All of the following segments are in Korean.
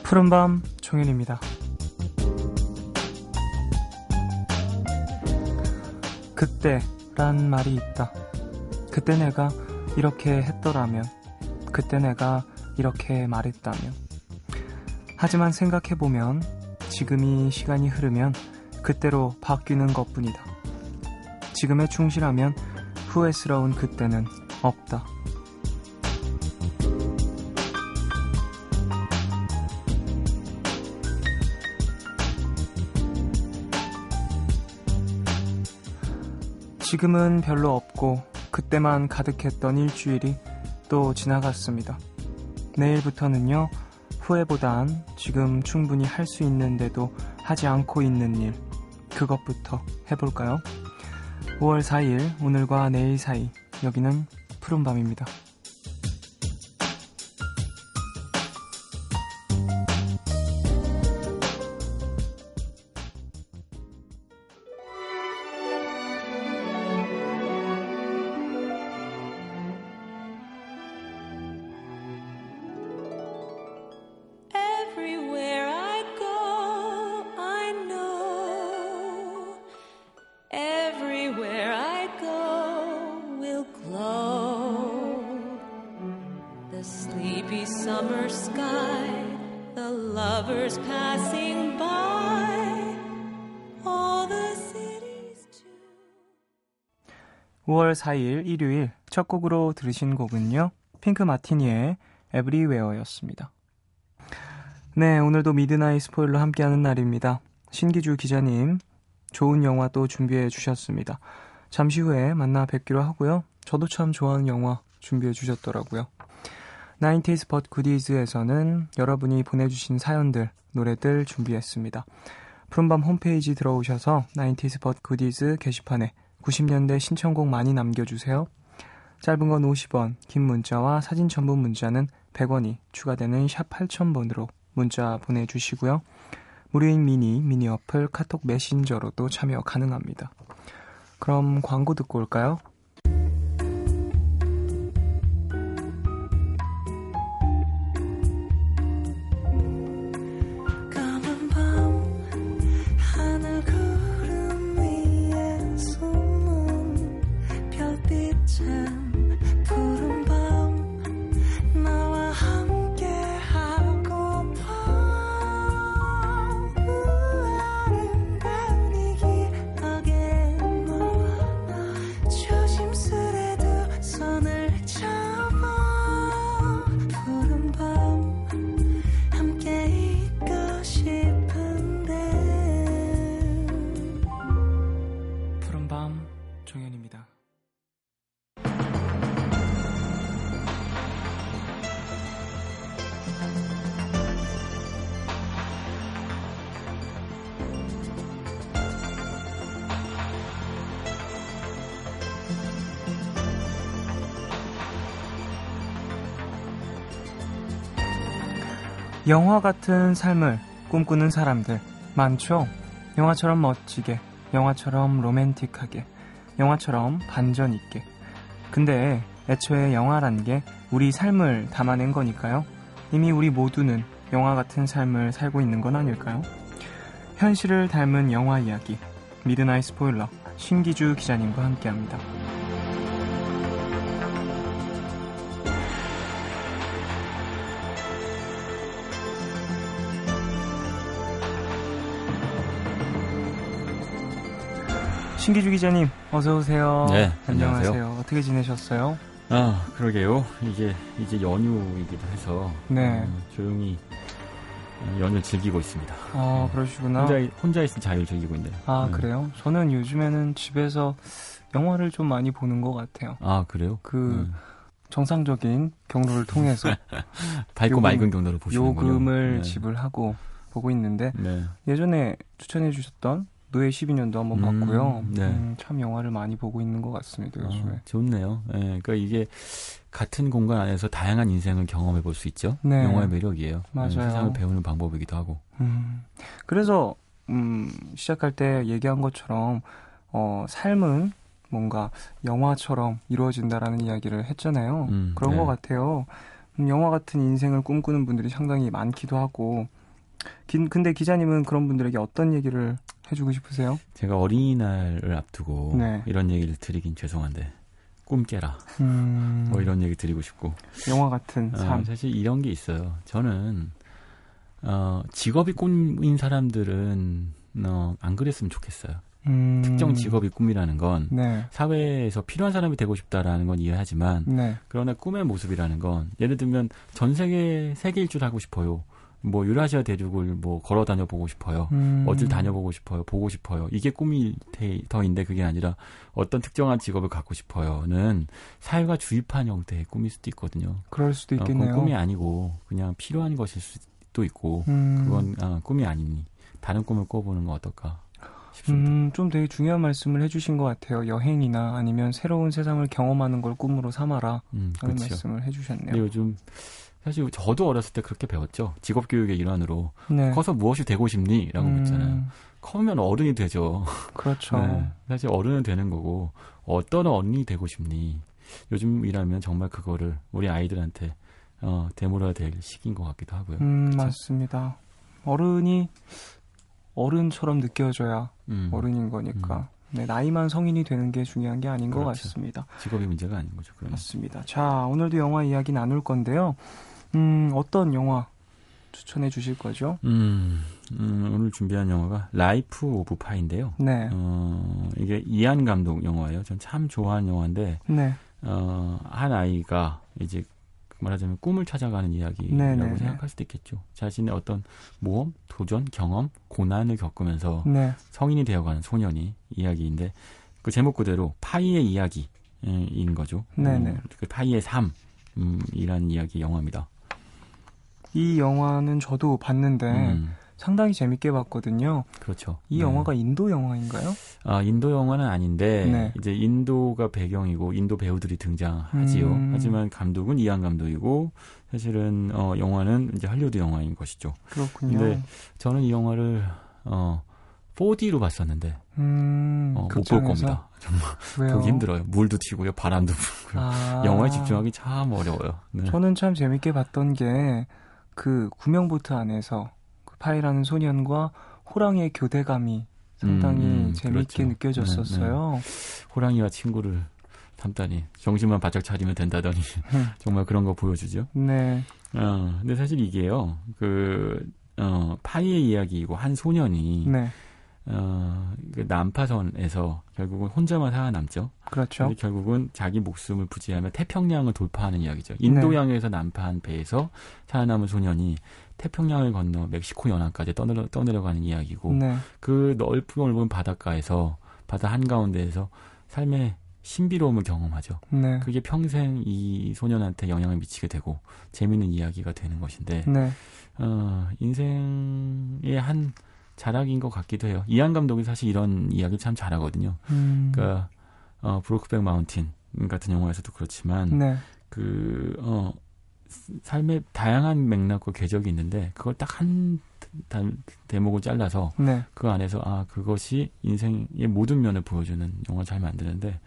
푸른밤 종현입니다. 그때란 말이 있다. 그때 내가 이렇게 했더라면, 그때 내가 이렇게 말했다면. 하지만 생각해보면 지금이 시간이 흐르면 그때로 바뀌는 것뿐이다. 지금에 충실하면 후회스러운 그때는 없다. 지금은 별로 없고 그때만 가득했던 일주일이 또 지나갔습니다. 내일부터는요, 후회보단 지금 충분히 할 수 있는데도 하지 않고 있는 일, 그것부터 해볼까요? 5월 4일, 오늘과 내일 사이, 여기는 푸른밤입니다. Summer sky, the lovers passing by, all the cities too. 5월 4일 일요일 첫 곡으로 들으신 곡은요, 핑크 마티니의 Everywhere였습니다. 네, 오늘도 미드나잇 스포일러 함께하는 날입니다. 신기주 기자님, 좋은 영화 또 준비해 주셨습니다. 잠시 후에 만나 뵙기로 하고요. 저도 참 좋아하는 영화 준비해 주셨더라고요. 90s but goodies에서는 여러분이 보내주신 사연들, 노래들 준비했습니다. 푸른밤 홈페이지 들어오셔서 90s but goodies 게시판에 90년대 신청곡 많이 남겨주세요. 짧은 건 50원, 긴 문자와 사진 첨부 문자는 100원이 추가되는 샵 8000번으로 문자 보내주시고요. 무료인 미니 어플 카톡 메신저로도 참여 가능합니다. 그럼 광고 듣고 올까요? 종현입니다. 영화 같은 삶을 꿈꾸는 사람들 많죠? 영화처럼 멋지게, 영화처럼 로맨틱하게, 영화처럼 반전 있게. 근데 애초에 영화란 게 우리 삶을 담아낸 거니까요. 이미 우리 모두는 영화 같은 삶을 살고 있는 건 아닐까요? 현실을 닮은 영화 이야기, 미드나잇 스포일러 신기주 기자님과 함께합니다. 신기주 기자님, 어서 오세요. 네, 안녕하세요. 어떻게 지내셨어요? 아, 그러게요. 이제 연휴이기도 해서 네. 조용히 연휴 즐기고 있습니다. 아, 그러시구나. 혼자 있을 자유를 즐기고 있네요. 아, 그래요? 저는 요즘에는 집에서 영화를 좀 많이 보는 것 같아요. 아, 그래요? 정상적인 경로를 통해서 밝고 맑은 경로를 보시는군요. 요금을 지불하고 보고 있는데 예전에 추천해 주셨던 노예 12년도 한번 봤고요. 참 영화를 많이 보고 있는 것 같습니다, 요즘에. 좋네요. 그러니까 이게 같은 공간 안에서 다양한 인생을 경험해 볼 수 있죠. 네. 영화의 매력이에요. 맞아요. 세상을 배우는 방법이기도 하고. 그래서 시작할 때 얘기한 것처럼 삶은 뭔가 영화처럼 이루어진다라는 이야기를 했잖아요. 그런 것 같아요. 영화 같은 인생을 꿈꾸는 분들이 상당히 많기도 하고 근데 기자님은 그런 분들에게 어떤 얘기를 해주고 싶으세요? 제가 어린이날을 앞두고 네. 이런 얘기를 드리긴 죄송한데 꿈 깨라. 뭐 이런 얘기 드리고 싶고. 영화 같은 삶. 사실 이런 게 있어요. 저는 직업이 꿈인 사람들은 안 그랬으면 좋겠어요. 특정 직업이 꿈이라는 건 네. 사회에서 필요한 사람이 되고 싶다라는 건 이해하지만 네. 그러나 꿈의 모습이라는 건 예를 들면 전 세계 일주를 하고 싶어요. 뭐 유라시아 대륙을 뭐 걸어 다녀 보고 싶어요. 어딜 다녀보고 싶어요. 보고 싶어요. 이게 꿈이 더인데 그게 아니라 어떤 특정한 직업을 갖고 싶어요는 사회가 주입한 형태의 꿈일 수도 있거든요. 그럴 수도 있겠네요. 그건 꿈이 아니고 그냥 필요한 것일 수도 있고 그건 꿈이 아니니 다른 꿈을 꿔보는 건 어떨까 싶습니다. 좀 되게 중요한 말씀을 해주신 것 같아요. 여행이나 아니면 새로운 세상을 경험하는 걸 꿈으로 삼아라 하는 그렇죠. 말씀을 해주셨네요. 근데 요즘 사실 저도 어렸을 때 그렇게 배웠죠. 직업교육의 일환으로 네. 커서 무엇이 되고 싶니? 라고 묻잖아요. 커면 어른이 되죠. 그렇죠. 네, 사실 어른은 되는 거고 어떤 어른이 되고 싶니? 요즘이라면 정말 그거를 우리 아이들한테 되물어야 될 시기인 것 같기도 하고요. 그렇죠? 맞습니다. 어른이 어른처럼 느껴져야 어른인 거니까. 네, 나이만 성인이 되는 게 중요한 게 아닌 그렇죠. 것 같습니다. 직업이 문제가 아닌 거죠. 그러면. 맞습니다. 자, 오늘도 영화 이야기 나눌 건데요. 어떤 영화 추천해 주실 거죠? 오늘 준비한 영화가 라이프 오브 파인데요. 네. 이게 이안 감독 영화예요. 전 참 좋아하는 영화인데 네. 한 아이가 이제 말하자면 꿈을 찾아가는 이야기라고 네네네. 생각할 수도 있겠죠. 자신의 어떤 모험, 도전, 경험, 고난을 겪으면서 네. 성인이 되어가는 소년이 이야기인데 그 제목 그대로 파이의 이야기인 거죠. 네네. 그 파이의 삶이라는 이야기 영화입니다. 이 영화는 저도 봤는데 상당히 재밌게 봤거든요. 그렇죠. 이 영화가 인도 영화인가요? 인도 영화는 아닌데 네. 이제 인도가 배경이고 인도 배우들이 등장하지요. 하지만 감독은 이안 감독이고 사실은 영화는 이제 할리우드 영화인 것이죠. 그렇군요. 근데 저는 이 영화를 4D로 봤었는데 못 볼 겁니다. 정말 왜요? 보기 힘들어요. 물도 튀고요, 바람도 불고요. 영화에 집중하기 참 어려워요. 네. 저는 참 재밌게 봤던 게 그 구명보트 안에서 그 파이라는 소년과 호랑이의 교대감이 상당히 재밌게 그렇죠. 느껴졌었어요. 네. 호랑이와 친구를 담다니 정신만 바짝 차리면 된다더니 정말 그런 거 보여주죠. 네. 근데 사실 이게요, 파이의 이야기이고 한 소년이 네. 그 난파선에서 결국은 혼자만 살아남죠. 그렇죠. 근데 결국은 자기 목숨을 부지하며 태평양을 돌파하는 이야기죠. 인도양에서 난파한 배에서 살아남은 소년이 태평양을 건너 멕시코 연안까지 떠내려가는 이야기고 네. 그 넓은 바닷가에서 바다 한가운데에서 삶의 신비로움을 경험하죠. 네. 그게 평생 이 소년한테 영향을 미치게 되고 재미있는 이야기가 되는 것인데 네. 인생의 한 자락인 것 같기도 해요. 이안 감독이 사실 이런 이야기를 참 잘하거든요. 그러니까 브로크백 마운틴 같은 영화에서도 그렇지만 네. 삶의 다양한 맥락과 궤적이 있는데 그걸 딱 한 대목을 잘라서 네. 그 안에서 그것이 인생의 모든 면을 보여주는 영화를 잘 만드는데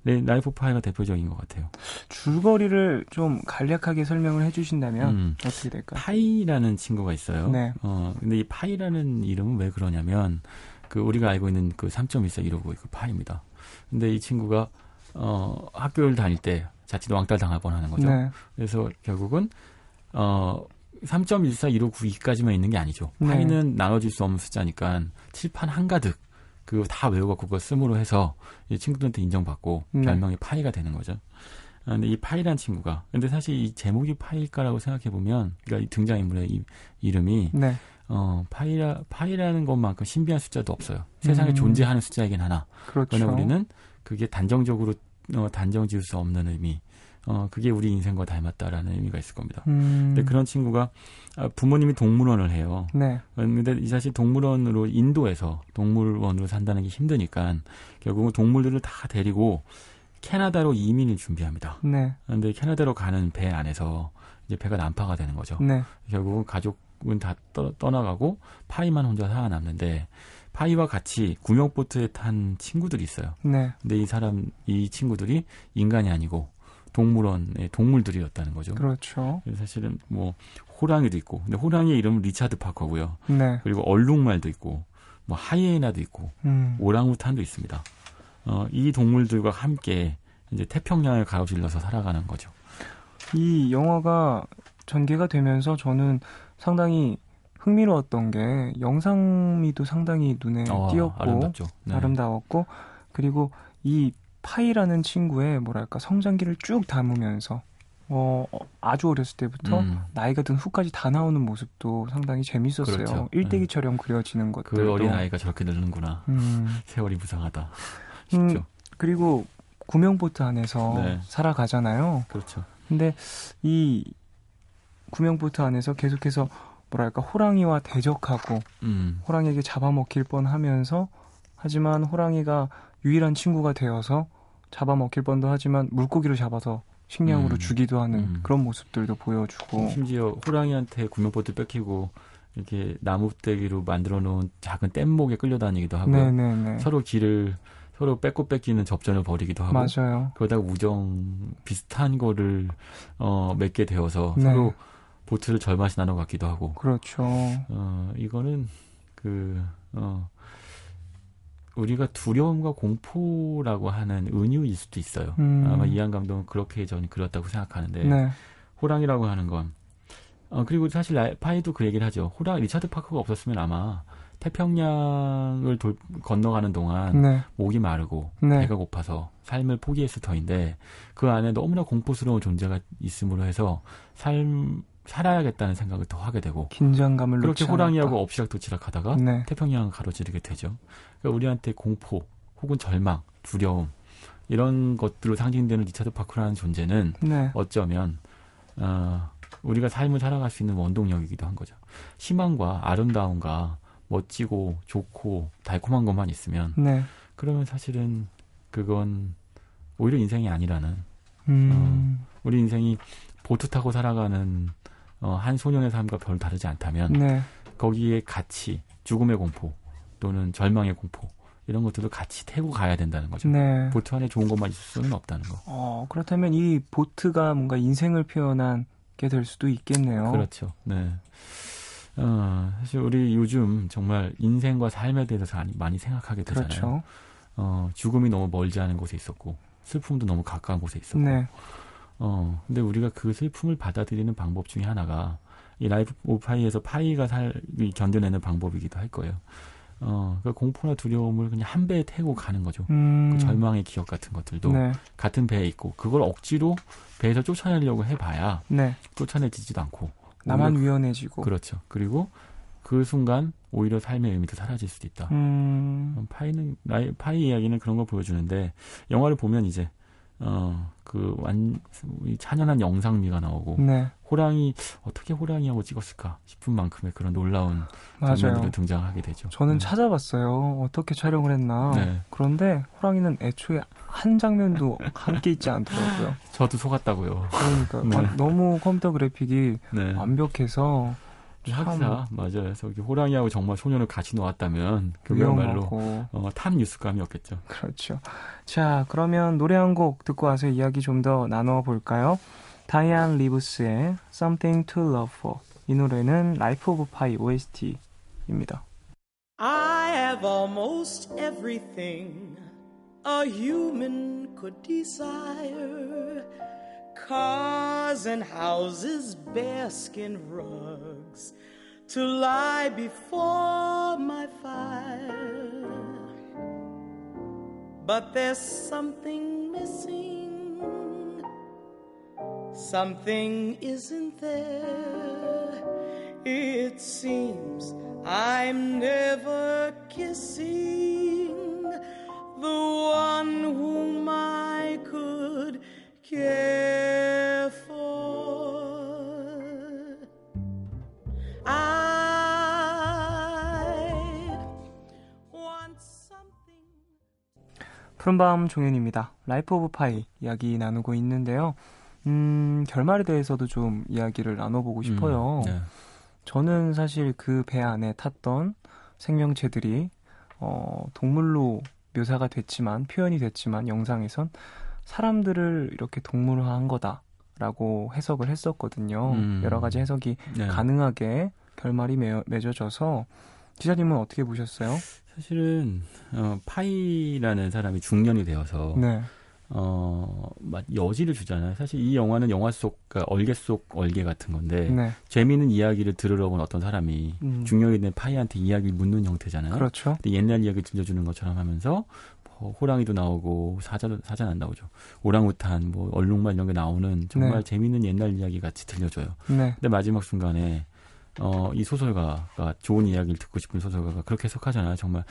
라이프 오브 파이가 대표적인 것 같아요. 줄거리를 좀 간략하게 설명을 해주신다면 어떻게 될까요? 파이라는 친구가 있어요. 네. 근데 이 파이라는 이름은 왜 그러냐면 우리가 알고 있는 그 3.14 이러고 그 파이입니다. 근데 이 친구가 학교를 다닐 때 자칫 왕따 당할 뻔하는 거죠. 네. 그래서 결국은 3.14, 1592까지만 있는 게 아니죠. 네. 파이는 나눠질 수 없는 숫자니까 칠판 한가득 그거 다 외워갖고 그거 씀으로 해서 이 친구들한테 인정받고 별명이 파이가 되는 거죠. 근데 이 파이란 친구가 근데 사실 이 제목이 파이일까라고 생각해보면 그러니까 이 등장인물의 이름이 네. 파이라는 것만큼 신비한 숫자도 없어요. 세상에 존재하는 숫자이긴 하나. 그렇죠. 그러나 우리는 그게 단정적으로 단정 지을 수 없는 의미. 그게 우리 인생과 닮았다라는 의미가 있을 겁니다. 근데 그런 친구가 부모님이 동물원을 해요. 네. 근데 이 사실 인도에서 동물원으로 산다는 게 힘드니까 결국은 동물들을 다 데리고 캐나다로 이민을 준비합니다. 네. 근데 캐나다로 가는 배 안에서 이제 배가 난파가 되는 거죠. 네. 결국은 가족은 다 떠나가고 파이만 혼자 살아남는데 파이와 같이 구명보트에 탄 친구들이 있어요. 네. 근데 이 친구들이 인간이 아니고 동물원의 동물들이었다는 거죠. 그렇죠. 사실은 뭐 호랑이도 있고, 근데 호랑이의 이름은 리차드 파커고요. 네. 그리고 얼룩말도 있고, 뭐 하이에나도 있고, 오랑우탄도 있습니다. 이 동물들과 함께 이제 태평양을 가로질러서 살아가는 거죠. 이 영화가 전개가 되면서 저는 상당히 흥미로웠던 게 영상미도 상당히 눈에 띄었고 아름답죠. 네. 아름다웠고 그리고 이 파이라는 친구의 뭐랄까 성장기를 쭉 담으면서 아주 어렸을 때부터 나이가 든 후까지 다 나오는 모습도 상당히 재밌었어요. 그렇죠. 일대기처럼 그려지는 것들도. 그 어린 아이가 저렇게 늙는구나. 세월이 무상하다 싶죠. 그리고 구명보트 안에서 네. 살아가잖아요. 그렇죠. 근데 이 구명보트 안에서 계속해서 뭐랄까 호랑이와 대적하고 호랑이에게 잡아먹힐 뻔하면서 하지만 호랑이가 유일한 친구가 되어서 잡아먹힐 뻔도 하지만 물고기를 잡아서 식량으로 주기도 하는 그런 모습들도 보여주고 심지어 호랑이한테 구명보트 뺏기고 이렇게 나무떼기로 만들어 놓은 작은 뗏목에 끌려다니기도 하고요. 네네네. 서로 뺏고 뺏기는 접전을 벌이기도 하고 맞아요. 그러다가 우정 비슷한 거를 맺게 되어서 네. 서로 보트를 절반씩 나눠 갖기도 하고. 그렇죠. 이거는 우리가 두려움과 공포라고 하는 은유일 수도 있어요. 아마 이한 감독은 그렇게 저는 그렸다고 생각하는데 네. 호랑이라고 하는 건 그리고 사실 파이도 그 얘기를 하죠. 리차드 파커가 없었으면 아마 태평양을 건너가는 동안 네. 목이 마르고 네. 배가 고파서 삶을 포기했을 터인데 그 안에 너무나 공포스러운 존재가 있음으로 해서 살아야겠다는 생각을 더 하게 되고 긴장감을 그렇게 놓지 호랑이하고 않았다. 엎치락도치락 하다가 네. 태평양을 가로지르게 되죠. 그러니까 우리한테 공포 혹은 절망, 두려움 이런 것들로 상징되는 리차드 파커라는 존재는 네. 어쩌면 우리가 삶을 살아갈 수 있는 원동력이기도 한 거죠. 희망과 아름다움과 멋지고 좋고 달콤한 것만 있으면 네. 그러면 사실은 그건 오히려 인생이 아니라는 우리 인생이 보트 타고 살아가는 한 소년의 삶과 별 다르지 않다면 네. 거기에 같이 죽음의 공포 또는 절망의 공포 이런 것들도 같이 태우고 가야 된다는 거죠. 네. 보트 안에 좋은 것만 있을 수는 없다는 거. 그렇다면 이 보트가 뭔가 인생을 표현한 게 될 수도 있겠네요. 그렇죠. 네. 사실 우리 요즘 정말 인생과 삶에 대해서 많이 생각하게 되잖아요. 그렇죠. 죽음이 너무 멀지 않은 곳에 있었고 슬픔도 너무 가까운 곳에 있었고 네. 근데 우리가 그 슬픔을 받아들이는 방법 중에 하나가 이 라이프 오브 파이에서 파이가 견뎌내는 방법이기도 할 거예요. 그 공포나 두려움을 그냥 한 배에 태우고 가는 거죠. 그 절망의 기억 같은 것들도 네. 같은 배에 있고 그걸 억지로 배에서 쫓아내려고 해봐야 네. 쫓아내지도 않고 나만 위험해지고. 그렇죠. 그리고 그 순간 오히려 삶의 의미도 사라질 수도 있다. 파이 이야기는 그런 걸 보여주는데 영화를 보면 이제 찬연한 영상미가 나오고 네. 어떻게 호랑이하고 찍었을까 싶은 만큼의 그런 놀라운 맞아요. 장면들이 등장하게 되죠. 저는 찾아봤어요. 어떻게 촬영을 했나. 네. 그런데 호랑이는 애초에 한 장면도 함께 있지 않더라고요. 저도 속았다고요. 그러니까 네. 너무 컴퓨터 그래픽이 네. 완벽해서 학사 맞아요. 그래서 호랑이하고 정말 소년을 같이 놓았다면 그야말로 탑 뉴스감이었겠죠. 그렇죠. 자, 그러면 노래 한 곡 듣고 와서 이야기 좀 더 나눠볼까요? 다이안 리브스의 Something to Love For. 이 노래는 라이프 오브 파이 OST입니다. I have almost everything a human could desire. Cars and houses, bearskin rugs to lie before my fire. But there's something missing, something isn't there. It seems I'm never kissing the one whom I could care for. I want something. 푸른밤 종현입니다. 라이프 오브 파이 이야기 나누고 있는데요. 결말에 대해서도 좀 이야기를 나눠보고 싶어요. 네. 저는 사실 그 배 안에 탔던 생명체들이 동물로 묘사가 됐지만, 표현이 됐지만 영상에선 사람들을 이렇게 동물화한 거다라고 해석을 했었거든요. 여러 가지 해석이 네. 가능하게 결말이 맺어져서 기자님은 어떻게 보셨어요? 사실은 파이라는 사람이 중년이 되어서 네. 막 여지를 주잖아요. 사실 이 영화는 영화 속, 그러니까 얼개 속 얼개 같은 건데 네. 재미있는 이야기를 들으러 온 어떤 사람이 중년이 된 파이한테 이야기를 묻는 형태잖아요. 그렇죠. 근데 옛날 이야기 들려주는 것처럼 하면서 호랑이도 나오고 사자 안 나오죠. 오랑우탄, 뭐 얼룩말 이런 게 나오는 정말 네. 재미있는 옛날 이야기 같이 들려줘요. 네. 근데 마지막 순간에 이 소설가가 좋은 이야기를 듣고 싶은 소설가가 그렇게 해석하잖아요. 정말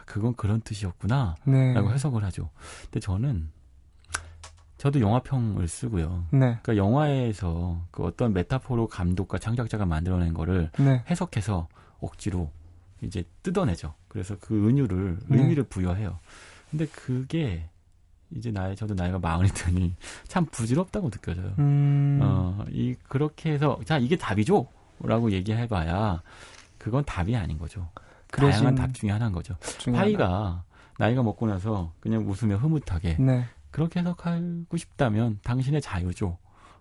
그건 그런 뜻이었구나 네. 라고 해석을 하죠. 근데 저도 영화평을 쓰고요. 네. 그러니까 영화에서 그 어떤 메타포로 감독과 창작자가 만들어낸 거를 네. 해석해서 억지로 이제 뜯어내죠. 그래서 그 의미를 부여해요. 근데 그게 이제 저도 나이가 40이 되니 참 부질없다고 느껴져요. 그렇게 해서 자 이게 답이죠? 라고 얘기해봐야 그건 답이 아닌 거죠. 다양한 답 중에 하나인 거죠. 파이가 나이가 먹고 나서 그냥 웃으며 흐뭇하게 네. 그렇게 해석하고 싶다면 당신의 자유죠.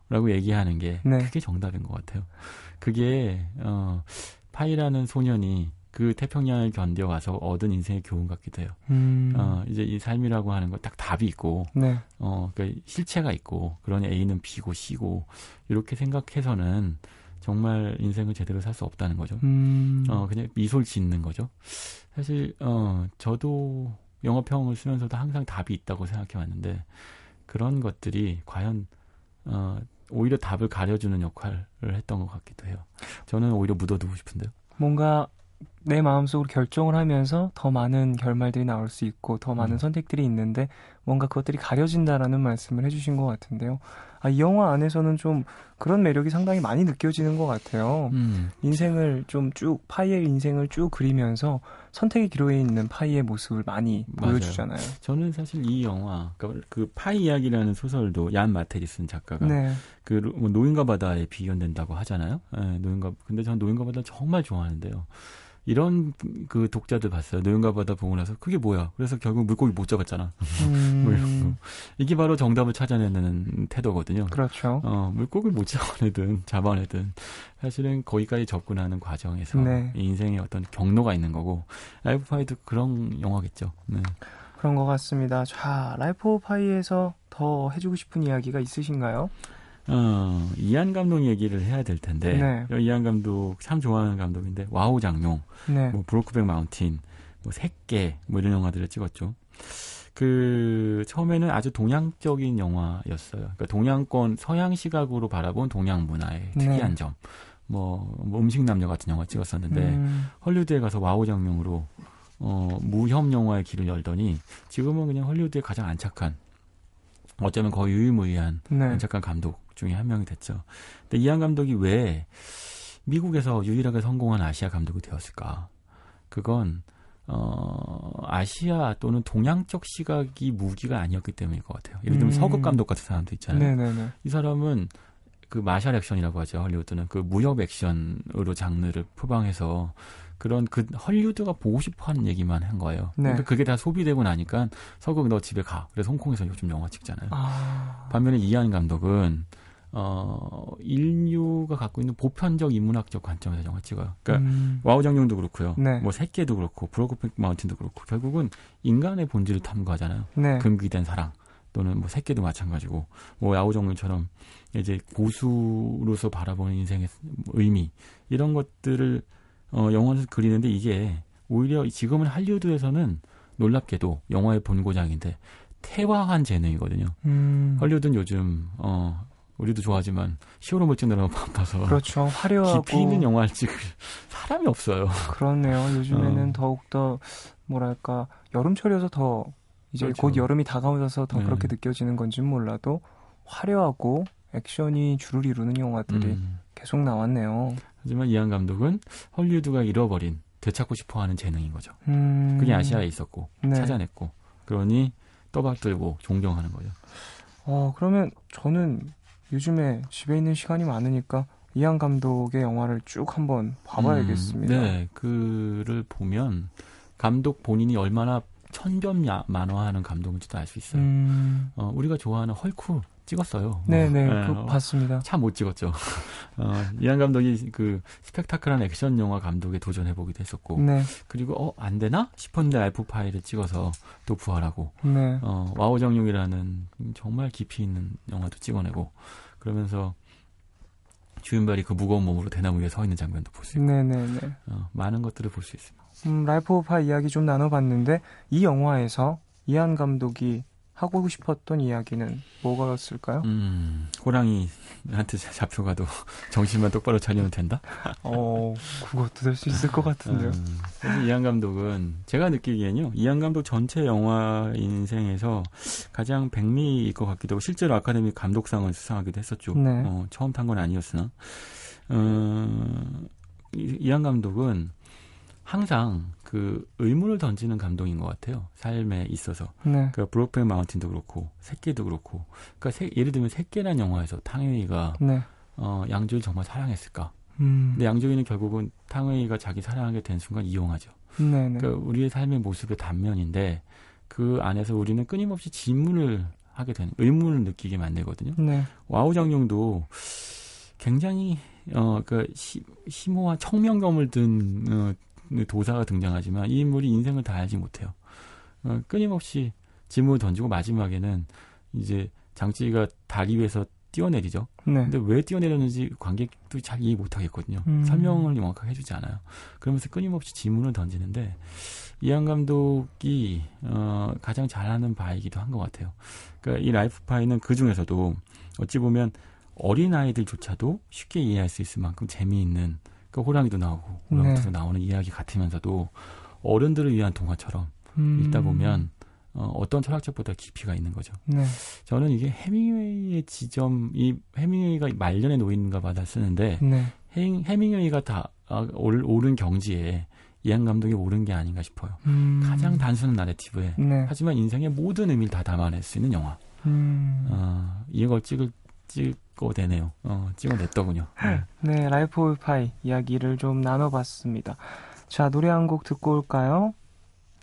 라고 얘기하는 게 네. 그게 정답인 것 같아요. 그게 파이라는 소년이 그 태평양을 견뎌와서 얻은 인생의 교훈 같기도 해요. 이제 이 삶이라고 하는 거 딱 답이 있고, 네. 그러니까 실체가 있고, 그러니 A는 B고 C고, 이렇게 생각해서는 정말 인생을 제대로 살 수 없다는 거죠. 그냥 미소를 짓는 거죠. 사실, 저도 영어평을 쓰면서도 항상 답이 있다고 생각해 왔는데, 그런 것들이 과연, 오히려 답을 가려주는 역할을 했던 것 같기도 해요. 저는 오히려 묻어두고 싶은데요. 뭔가 내 마음속으로 결정을 하면서 더 많은 결말들이 나올 수 있고 더 많은 선택들이 있는데 뭔가 그것들이 가려진다라는 말씀을 해주신 것 같은데요. 이 영화 안에서는 좀 그런 매력이 상당히 많이 느껴지는 것 같아요. 인생을 좀 파이의 인생을 쭉 그리면서 선택의 기로에 있는 파이의 모습을 많이 보여주잖아요. 저는 사실 이 영화, 그 파이 이야기라는 소설도 얀 마테리슨 작가가 네. 노인과 바다에 비견된다고 하잖아요. 네, 근데 저는 노인과 바다 정말 좋아하는데요. 이런 그 독자들 봤어요. 노인과 바다 보고 나서 그게 뭐야? 그래서 결국 물고기 못 잡았잖아. 이게 바로 정답을 찾아내는 태도거든요. 그렇죠. 물고기를 못 잡아내든 사실은 거기까지 접근하는 과정에서 네. 인생에 어떤 경로가 있는 거고 라이프 파이도 그런 영화겠죠. 네. 그런 것 같습니다. 자, 라이프 오브 파이에서 더 해주고 싶은 이야기가 있으신가요? 이안 감독 얘기를 해야 될 텐데 네. 이안 감독 참 좋아하는 감독인데 와우 장룡, 네. 뭐 브로크백 마운틴, 뭐 새끼 뭐 이런 영화들을 찍었죠. 처음에는 아주 동양적인 영화였어요. 그러니까 동양권 서양 시각으로 바라본 동양 문화의 특이한 점, 뭐 음식 남녀 같은 영화 찍었었는데 헐리우드에 가서 와우 장룡으로 무협 영화의 길을 열더니 지금은 그냥 헐리우드의 가장 안착한 어쩌면 거의 유일무이한 안착한 감독 중에 한 명이 됐죠. 근데 이안 감독이 왜 미국에서 유일하게 성공한 아시아 감독이 되었을까? 그건 아시아 또는 동양적 시각이 무기가 아니었기 때문일 것 같아요. 예를 들면 서극 감독 같은 사람도 있잖아요. 네네네. 이 사람은 그 마샬 액션이라고 하죠. 헐리우드는 그 무협 액션으로 장르를 표방해서 그런 헐리우드가 보고 싶어하는 얘기만 한 거예요. 네. 그러니까 그게 다 소비되고 나니까 서극 너 집에 가. 그래서 홍콩에서 요즘 영화 찍잖아요. 반면에 이안 감독은 인류가 갖고 있는 보편적 인문학적 관점에서 영화 찍어요. 그러니까 와우 장룡도 그렇고요. 네. 뭐 새끼도 그렇고 브로크백 마운틴도 그렇고 결국은 인간의 본질을 탐구하잖아요. 네. 금기된 사랑 또는 뭐 새끼도 마찬가지고 뭐 와우 장룡처럼 이제 고수로서 바라보는 인생의 의미 이런 것들을 영화에서 그리는데 이게 오히려 지금은 할리우드에서는 놀랍게도 영화의 본고장인데 태화한 재능이거든요. 할리우드는 요즘 우리도 좋아하지만 히어로 물증 바빠서 그렇죠. 화려하고 깊이 있는 영화를 찍을 사람이 없어요. 그렇네요. 요즘에는 더욱더 뭐랄까 여름철이어서 더 이제 그렇죠. 곧 여름이 다가오셔서 더 그렇게 느껴지는 건지는 몰라도 화려하고 액션이 줄을 이루는 영화들이 계속 나왔네요. 하지만 이안 감독은 헐리우드가 잃어버린 되찾고 싶어하는 재능인 거죠. 그게 아시아에 있었고 찾아냈고 그러니 떠받들고 존경하는 거죠. 그러면 저는 요즘에 집에 있는 시간이 많으니까 이안 감독의 영화를 쭉 한번 봐봐야겠습니다. 네, 그를 보면 감독 본인이 얼마나 천변 만화하는 감독인지도 알 수 있어요. 우리가 좋아하는 헐크 찍었어요. 네네, 그거 봤습니다. 참 못 찍었죠. 이안 감독이 그 스펙타클한 액션 영화 감독에 도전해보기도 했었고, 네. 그리고 안 되나 싶었는데 알프 파이를 찍어서 또 부활하고, 네. 와우정육이라는 정말 깊이 있는 영화도 찍어내고, 그러면서 주윤발이 그 무거운 몸으로 대나무 위에 서 있는 장면도 볼 수 있고, 네네네. 많은 것들을 볼 수 있습니다. 라이프 오브 파이 이야기 좀 나눠봤는데 이 영화에서 이안 감독이 하고 싶었던 이야기는 뭐였을까요? 호랑이한테 잡혀가도 정신만 똑바로 차리면 된다? 그것도 될 수 있을 것 같은데요. 그래서 이안 감독은 제가 느끼기에는요, 이안 감독 전체 영화 인생에서 가장 백미일 것 같기도 하고 실제로 아카데미 감독상을 수상하기도 했었죠. 네. 처음 탄 건 아니었으나 이안 감독은 항상 그 의문을 던지는 감독인 것 같아요. 삶에 있어서. 네. 그러니까 브로크백 마운틴도 그렇고 새끼도 그렇고. 그러니까 예를 들면 새끼란 영화에서 탕웨이가 네. 양조위를 정말 사랑했을까? 근데 양조위는 결국은 탕웨이가 자기 사랑하게 된 순간 이용하죠. 네네. 그러니까 우리의 삶의 모습의 단면인데 그 안에서 우리는 끊임없이 질문을 하게 되는, 의문을 느끼게 만들거든요. 네. 와우장룡도 굉장히 그 심오한 청명검을 든 도사가 등장하지만 이 인물이 인생을 다 알지 못해요. 끊임없이 질문을 던지고 마지막에는 이제 장찌가 다리 위에서 뛰어내리죠. 네. 근데 왜 뛰어내렸는지 관객도 잘 이해 못하겠거든요. 설명을 명확하게 해주지 않아요. 그러면서 끊임없이 질문을 던지는데 이안 감독이 가장 잘하는 바이기도 한 것 같아요. 그러니까 이 라이프 파이는 그 중에서도 어찌 보면 어린 아이들조차도 쉽게 이해할 수 있을 만큼 재미있는, 그러니까 호랑이도 나오고 호랑이도 나오는 이야기 같으면서도 어른들을 위한 동화처럼 읽다 보면 어떤 철학책보다 깊이가 있는 거죠. 네. 저는 이게 해밍웨이의 지점, 이 해밍웨이가 말년에 놓인가 받아 쓰는데 네. 해밍웨이가 다 옳은 경지에 이안 감독이 옳은 게 아닌가 싶어요. 가장 단순한 나래티브에 네. 하지만 인생의 모든 의미를 다 담아낼 수 있는 영화. 이걸 찍어내네요. 찍어냈더군요. 네, 라이프 오브 파이 이야기를 좀 나눠봤습니다. 자, 노래 한 곡 듣고 올까요?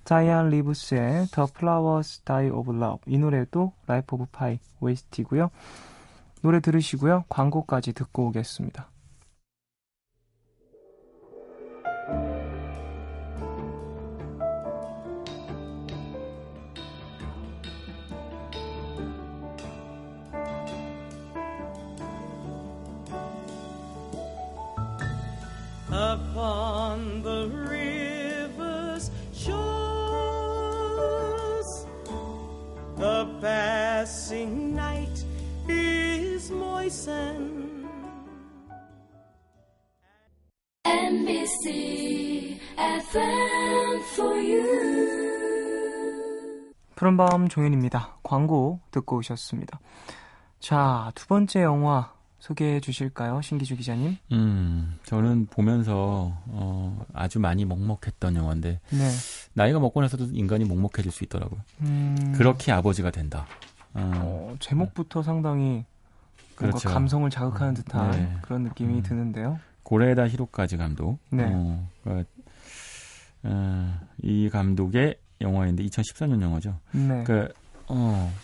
자이안 리브스의 The Flowers Die of Love. 이 노래도 라이프 오브 파이 OST고요. 노래 들으시고요. 광고까지 듣고 오겠습니다. Upon the river's shores, the passing night is moistened. NBC FM for you. 푸른밤 종현입니다. 광고 듣고 오셨습니다. 자, 두 번째 영화 소개해 주실까요? 신기주 기자님. 저는 보면서 아주 많이 먹먹했던 영화인데 네. 나이가 먹고 나서도 인간이 먹먹해질 수 있더라고요. 그렇게 아버지가 된다. 제목부터 상당히 뭔가 그렇죠. 감성을 자극하는 듯한 네. 그런 느낌이 드는데요. 고레다 히로카즈 감독. 네. 이 감독의 영화인데 2014년 영화죠. 네.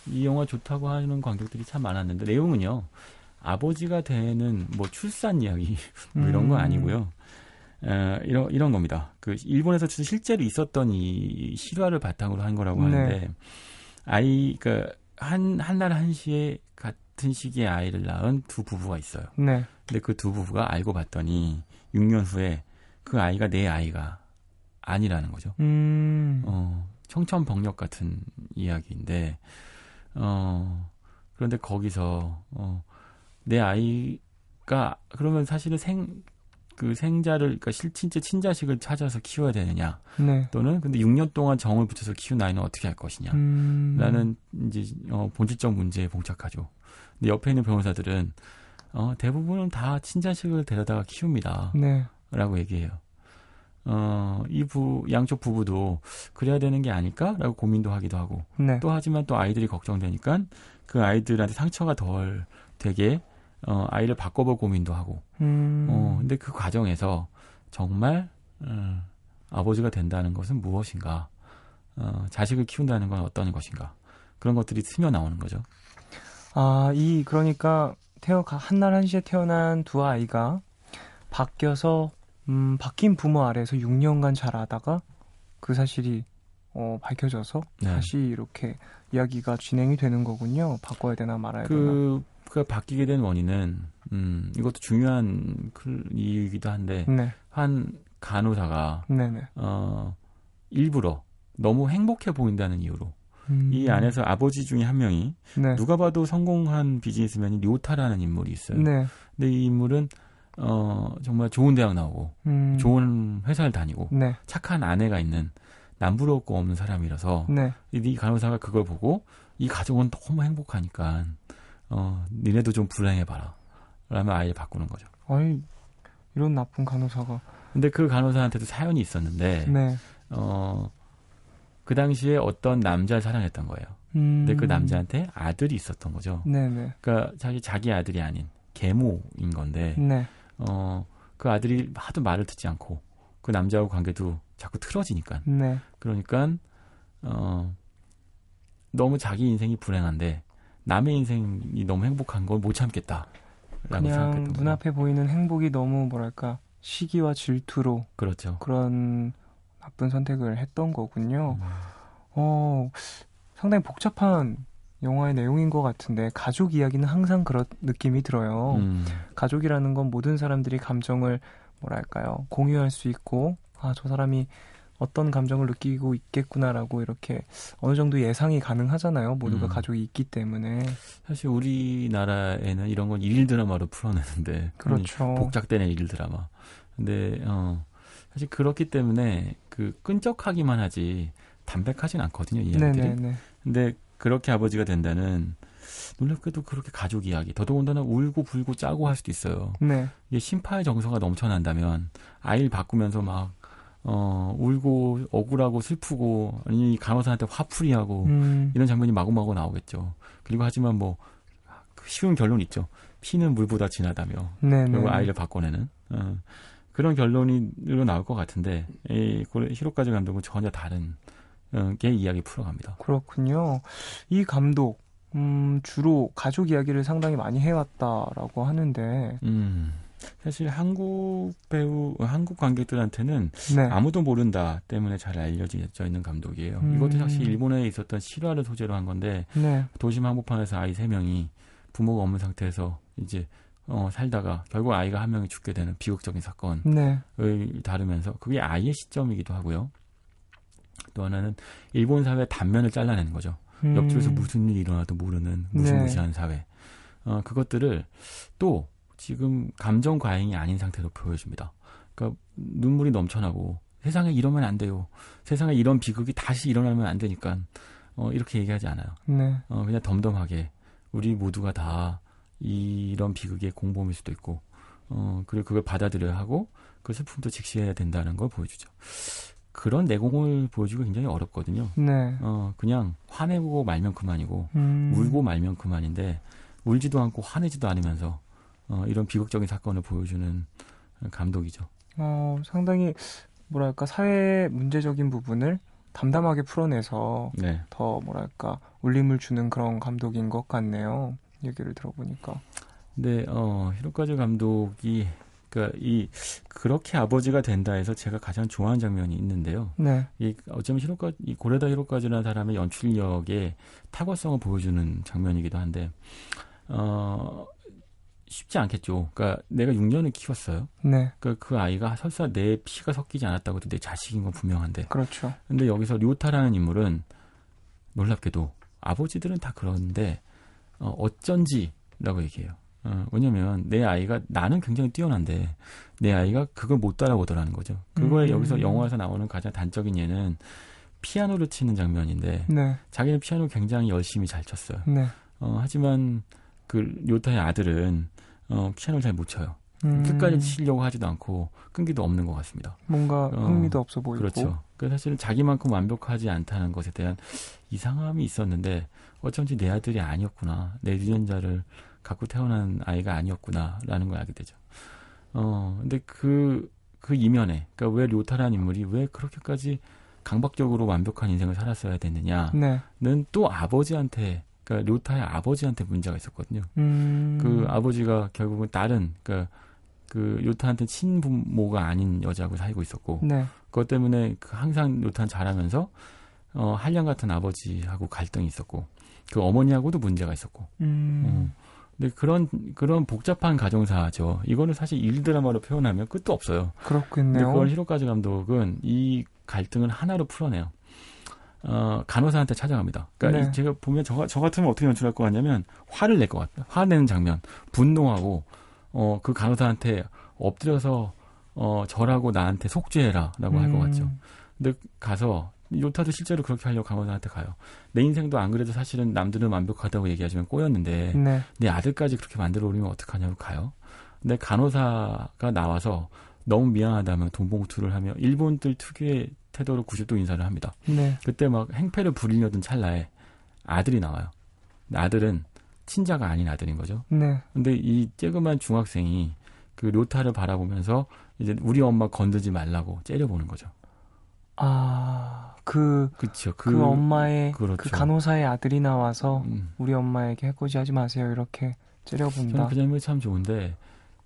이 영화 좋다고 하는 관객들이 참 많았는데 내용은요. 아버지가 되는 뭐 출산 이야기 뭐 이런 건 아니고요. 이런 겁니다. 그 일본에서 실제로 있었던 이 실화를 바탕으로 한 거라고 하는데 아이가 한 날 한시에 같은 시기에 아이를 낳은 두 부부가 있어요. 네. 근데 그 두 부부가 알고 봤더니 6년 후에 그 아이가 내 아이가 아니라는 거죠. 청천벽력 같은 이야기인데 그런데 거기서 내 아이가 그러면 사실은 생자를 그러니까 실친째 친자식을 찾아서 키워야 되느냐 네. 또는 근데 6년 동안 정을 붙여서 키운 아이는 어떻게 할 것이냐 라는 이제 본질적 문제에 봉착하죠. 근데 옆에 있는 변호사들은 대부분은 다 친자식을 데려다가 키웁니다. 네. 라고 얘기해요. 양쪽 부부도 그래야 되는 게 아닐까라고 고민도 하기도 하고 네. 또 하지만 또 아이들이 걱정되니까 그 아이들한테 상처가 덜 되게 아이를 바꿔볼 고민도 하고 근데 그 과정에서 정말 아버지가 된다는 것은 무엇인가 자식을 키운다는 건 어떤 것인가. 그런 것들이 스며 나오는 거죠. 그러니까 한날 한시에 태어난 두 아이가 바뀌어서 바뀐 부모 아래에서 6년간 자라다가 그 사실이 밝혀져서 네. 다시 이렇게 이야기가 진행이 되는 거군요. 바꿔야 되나 말아야 되나. 그 바뀌게 된 원인은 이것도 중요한 이유이기도 한데 네. 한 간호사가 네네. 일부러 너무 행복해 보인다는 이유로 이 안에서 아버지 중에 한 명이 네. 누가 봐도 성공한 비즈니스맨이 료타라는 인물이 있어요. 네. 근데 이 인물은 정말 좋은 대학 나오고 좋은 회사를 다니고 네. 착한 아내가 있는 남부러울 거 없는 사람이라서 네. 이 간호사가 그걸 보고 이 가족은 너무 행복하니까 니네도 좀 불행해봐라 라면 아이를 바꾸는 거죠. 아이, 이런 나쁜 간호사가. 근데 그 간호사한테도 사연이 있었는데 네. 그 당시에 어떤 남자를 사랑했던 거예요. 근데 그 남자한테 아들이 있었던 거죠. 네네. 그러니까 자기 아들이 아닌 계모인 건데 네. 그 아들이 하도 말을 듣지 않고 그 남자하고 관계도 자꾸 틀어지니까 네. 그러니까 너무 자기 인생이 불행한데 남의 인생이 너무 행복한 걸 못 참겠다. 그냥 눈앞에 보이는 행복이 너무 뭐랄까 시기와 질투로 그렇죠. 그런 나쁜 선택을 했던 거군요. 상당히 복잡한 영화의 내용인 것 같은데 가족 이야기는 항상 그런 느낌이 들어요. 가족이라는 건 모든 사람들이 감정을 뭐랄까요 공유할 수 있고 저 사람이 어떤 감정을 느끼고 있겠구나라고 이렇게 어느 정도 예상이 가능하잖아요. 모두가 가족이 있기 때문에. 사실 우리나라에는 이런 건 일일 드라마로 풀어내는데 그렇죠. 복작되는 일일 드라마. 근데 사실 그렇기 때문에 끈적하기만 하지 담백하진 않거든요. 이야기들이. 네네네. 근데 그렇게 아버지가 된다는 놀랍게도 그렇게 가족 이야기 더더군다나 울고 불고 짜고 할 수도 있어요. 네. 이게 심파의 정서가 넘쳐난다면 아이를 바꾸면서 막 울고 억울하고 슬프고 아니 간호사한테 화풀이하고 이런 장면이 마구마구 나오겠죠. 그리고 하지만 뭐 쉬운 결론 있죠. 피는 물보다 진하다며 결국 아이를 바꿔내는 그런 결론으로 나올 것 같은데 히로카즈 감독은 전혀 다른 게 이야기 풀어갑니다. 그렇군요. 이 감독 주로 가족 이야기를 상당히 많이 해왔다라고 하는데 사실 한국 관객들한테는 네. 아무도 모른다 때문에 잘 알려져 있는 감독이에요. 이것도 사실 일본에 있었던 실화를 소재로 한 건데 네. 도심 한복판에서 아이 3명이 부모가 없는 상태에서 이제 살다가 결국 아이가 한 명이 죽게 되는 비극적인 사건을 네. 다루면서 그게 아이의 시점이기도 하고요. 또 하나는 일본 사회의 단면을 잘라내는 거죠. 옆집에서 무슨 일이 일어나도 모르는 무시무시한 사회. 그것들을 또 지금 감정 과잉이 아닌 상태로 보여줍니다. 그러니까 눈물이 넘쳐나고 세상에 이러면 안 돼요. 세상에 이런 비극이 다시 일어나면 안 되니까 이렇게 얘기하지 않아요. 네. 그냥 덤덤하게 우리 모두가 다 이런 비극의 공범일 수도 있고 그리고 그걸 받아들여야 하고 그 슬픔도 직시해야 된다는 걸 보여주죠. 그런 내공을 보여주기 굉장히 어렵거든요. 네. 그냥 화내고 말면 그만이고 울고 말면 그만인데 울지도 않고 화내지도 않으면서 이런 비극적인 사건을 보여주는 감독이죠. 상당히 뭐랄까 사회 문제적인 부분을 담담하게 풀어내서 네. 더 뭐랄까 울림을 주는 그런 감독인 것 같네요. 얘기를 들어보니까. 근데 히로카즈 감독이 그렇게 아버지가 된다 해서 제가 가장 좋아하는 장면이 있는데요. 네. 어쩌면 이 고레다 히로카즈라는 사람의 연출력의 탁월성을 보여주는 장면이기도 한데 쉽지 않겠죠. 그러니까 내가 6년을 키웠어요. 네. 그 아이가 설사 내 피가 섞이지 않았다고 해도 내 자식인 건 분명한데. 그렇죠. 근데 여기서 료타라는 인물은 놀랍게도 아버지들은 다 그러는데 어쩐지라고 얘기해요. 왜냐면 내 아이가 나는 굉장히 뛰어난데 내 아이가 그걸 못 따라오더라는 거죠. 그거에 여기서 영화에서 나오는 가장 단적인 예는 피아노를 치는 장면인데 네. 자기는 피아노 굉장히 열심히 잘 쳤어요. 네. 하지만 그 료타의 아들은 피아노를 잘 못 쳐요. 끝까지 치려고 하지도 않고 끈기도 없는 것 같습니다. 뭔가 흥미도 없어 보이고. 그렇죠. 사실은 자기만큼 완벽하지 않다는 것에 대한 이상함이 있었는데 어쩐지 내 아들이 아니었구나. 내 유전자를 갖고 태어난 아이가 아니었구나라는 걸 알게 되죠. 근데 그 이면에, 그러니까 왜 료타라는 인물이 왜 그렇게까지 강박적으로 완벽한 인생을 살았어야 됐느냐는 네. 또 아버지한테, 그러니까 료타의 아버지한테 문제가 있었거든요. 그 아버지가 결국은 다른, 그러니까 그 료타한테 친부모가 아닌 여자하고 살고 있었고, 네. 그것 때문에 항상 료타는 자라면서 한량 같은 아버지하고 갈등이 있었고, 그 어머니하고도 문제가 있었고. 근데 그런 복잡한 가정사죠. 이거는 사실 일드라마로 표현하면 끝도 없어요. 그렇겠네요. 근데 그걸 히로카즈 감독은 이 갈등을 하나로 풀어내요. 간호사한테 찾아갑니다. 그러니까 네. 제가 보면 저 같으면 어떻게 연출할 것 같냐면 화를 낼 것 같아요. 화내는 장면, 분노하고 그 간호사한테 엎드려서 절하고 나한테 속죄해라라고 할 것 같죠. 근데 가서 요타도 실제로 그렇게 하려고 간호사한테 가요. 내 인생도 안 그래도 사실은 남들은 완벽하다고 얘기하지만 꼬였는데 네. 내 아들까지 그렇게 만들어 버리면 어떡하냐고 가요. 근데 간호사가 나와서 너무 미안하다면 돈봉투를 하며 일본들 특유의 태도로 90도 인사를 합니다. 네. 그때 막 행패를 부리려던 찰나에 아들이 나와요. 아들은 친자가 아닌 아들인 거죠. 네. 근데 이 쬐그만 중학생이 그 료타를 바라보면서 이제 우리 엄마 건드지 말라고 째려보는 거죠. 그쵸. 그쵸. 그 엄마의 그렇죠. 그 간호사의 아들이 나와서 우리 엄마에게 해코지하지 마세요. 이렇게 째려본다. 저는 그 장면이 참 좋은데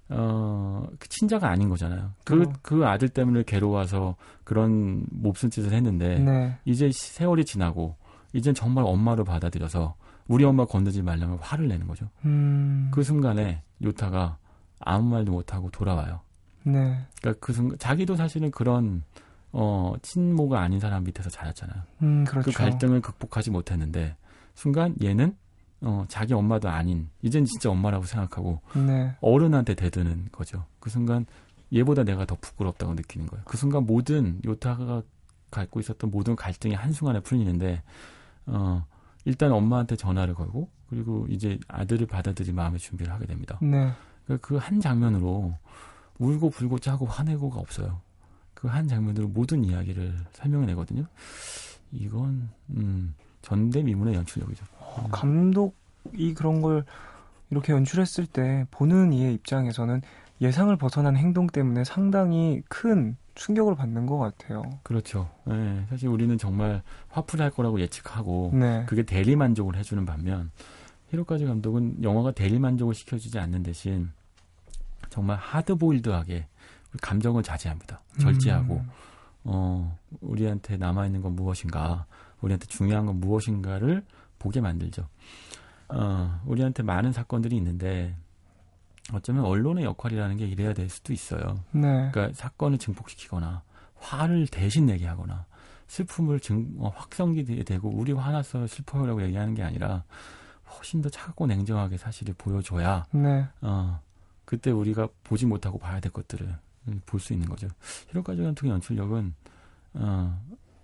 그 친자가 아닌 거잖아요. 그 아들 때문에 괴로워서 그런 몹쓸 짓을 했는데 네. 이제 세월이 지나고 이젠 정말 엄마로 받아들여서 우리 엄마 건드지 말라면 화를 내는 거죠. 그 순간에 요타가 아무 말도 못하고 돌아와요. 네. 그러니까 그 순간 자기도 사실은 그런 친모가 아닌 사람 밑에서 자랐잖아요. 그렇죠. 그 갈등을 극복하지 못했는데 순간 얘는 자기 엄마도 아닌 이젠 진짜 엄마라고 생각하고 네. 어른한테 대드는 거죠. 그 순간 얘보다 내가 더 부끄럽다고 느끼는 거예요. 그 순간 모든 요타가 갖고 있었던 모든 갈등이 한순간에 풀리는데 일단 엄마한테 전화를 걸고 그리고 이제 아들을 받아들일 마음의 준비를 하게 됩니다. 네. 그 한 장면으로 울고 불고 짜고 화내고가 없어요. 그 한 장면으로 모든 이야기를 설명해내거든요. 이건 전대미문의 연출력이죠. 감독이 그런 걸 이렇게 연출했을 때 보는 이의 입장에서는 예상을 벗어난 행동 때문에 상당히 큰 충격을 받는 것 같아요. 그렇죠. 네, 사실 우리는 정말 화풀이할 거라고 예측하고 네. 그게 대리만족을 해주는 반면 히로카즈 감독은 영화가 대리만족을 시켜주지 않는 대신 정말 하드보일드하게 감정을 자제합니다. 절제하고 우리한테 남아있는 건 무엇인가, 우리한테 중요한 건 무엇인가를 보게 만들죠. 우리한테 많은 사건들이 있는데 어쩌면 언론의 역할이라는 게 이래야 될 수도 있어요. 네. 그러니까 사건을 증폭시키거나 화를 대신 내게 하거나 슬픔을 확성기되고 우리 화났어요 슬퍼요라고 얘기하는 게 아니라 훨씬 더 차갑고 냉정하게 사실을 보여줘야 네. 그때 우리가 보지 못하고 봐야 될 것들을 볼 수 있는 거죠. 히로카즈 감독의 연출력은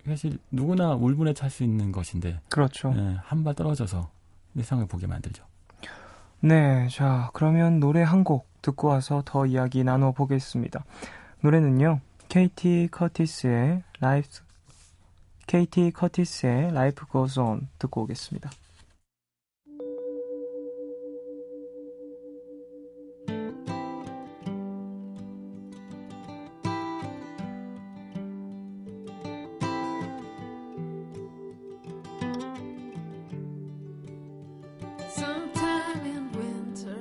사실 누구나 울분에 찰 수 있는 것인데 그렇죠. 한 발 떨어져서 세상을 보게 만들죠. 네, 자 그러면 노래 한 곡 듣고 와서 더 이야기 나눠보겠습니다. 노래는요. KT 커티스의 Life Goes On 듣고 오겠습니다. Sometime in winter,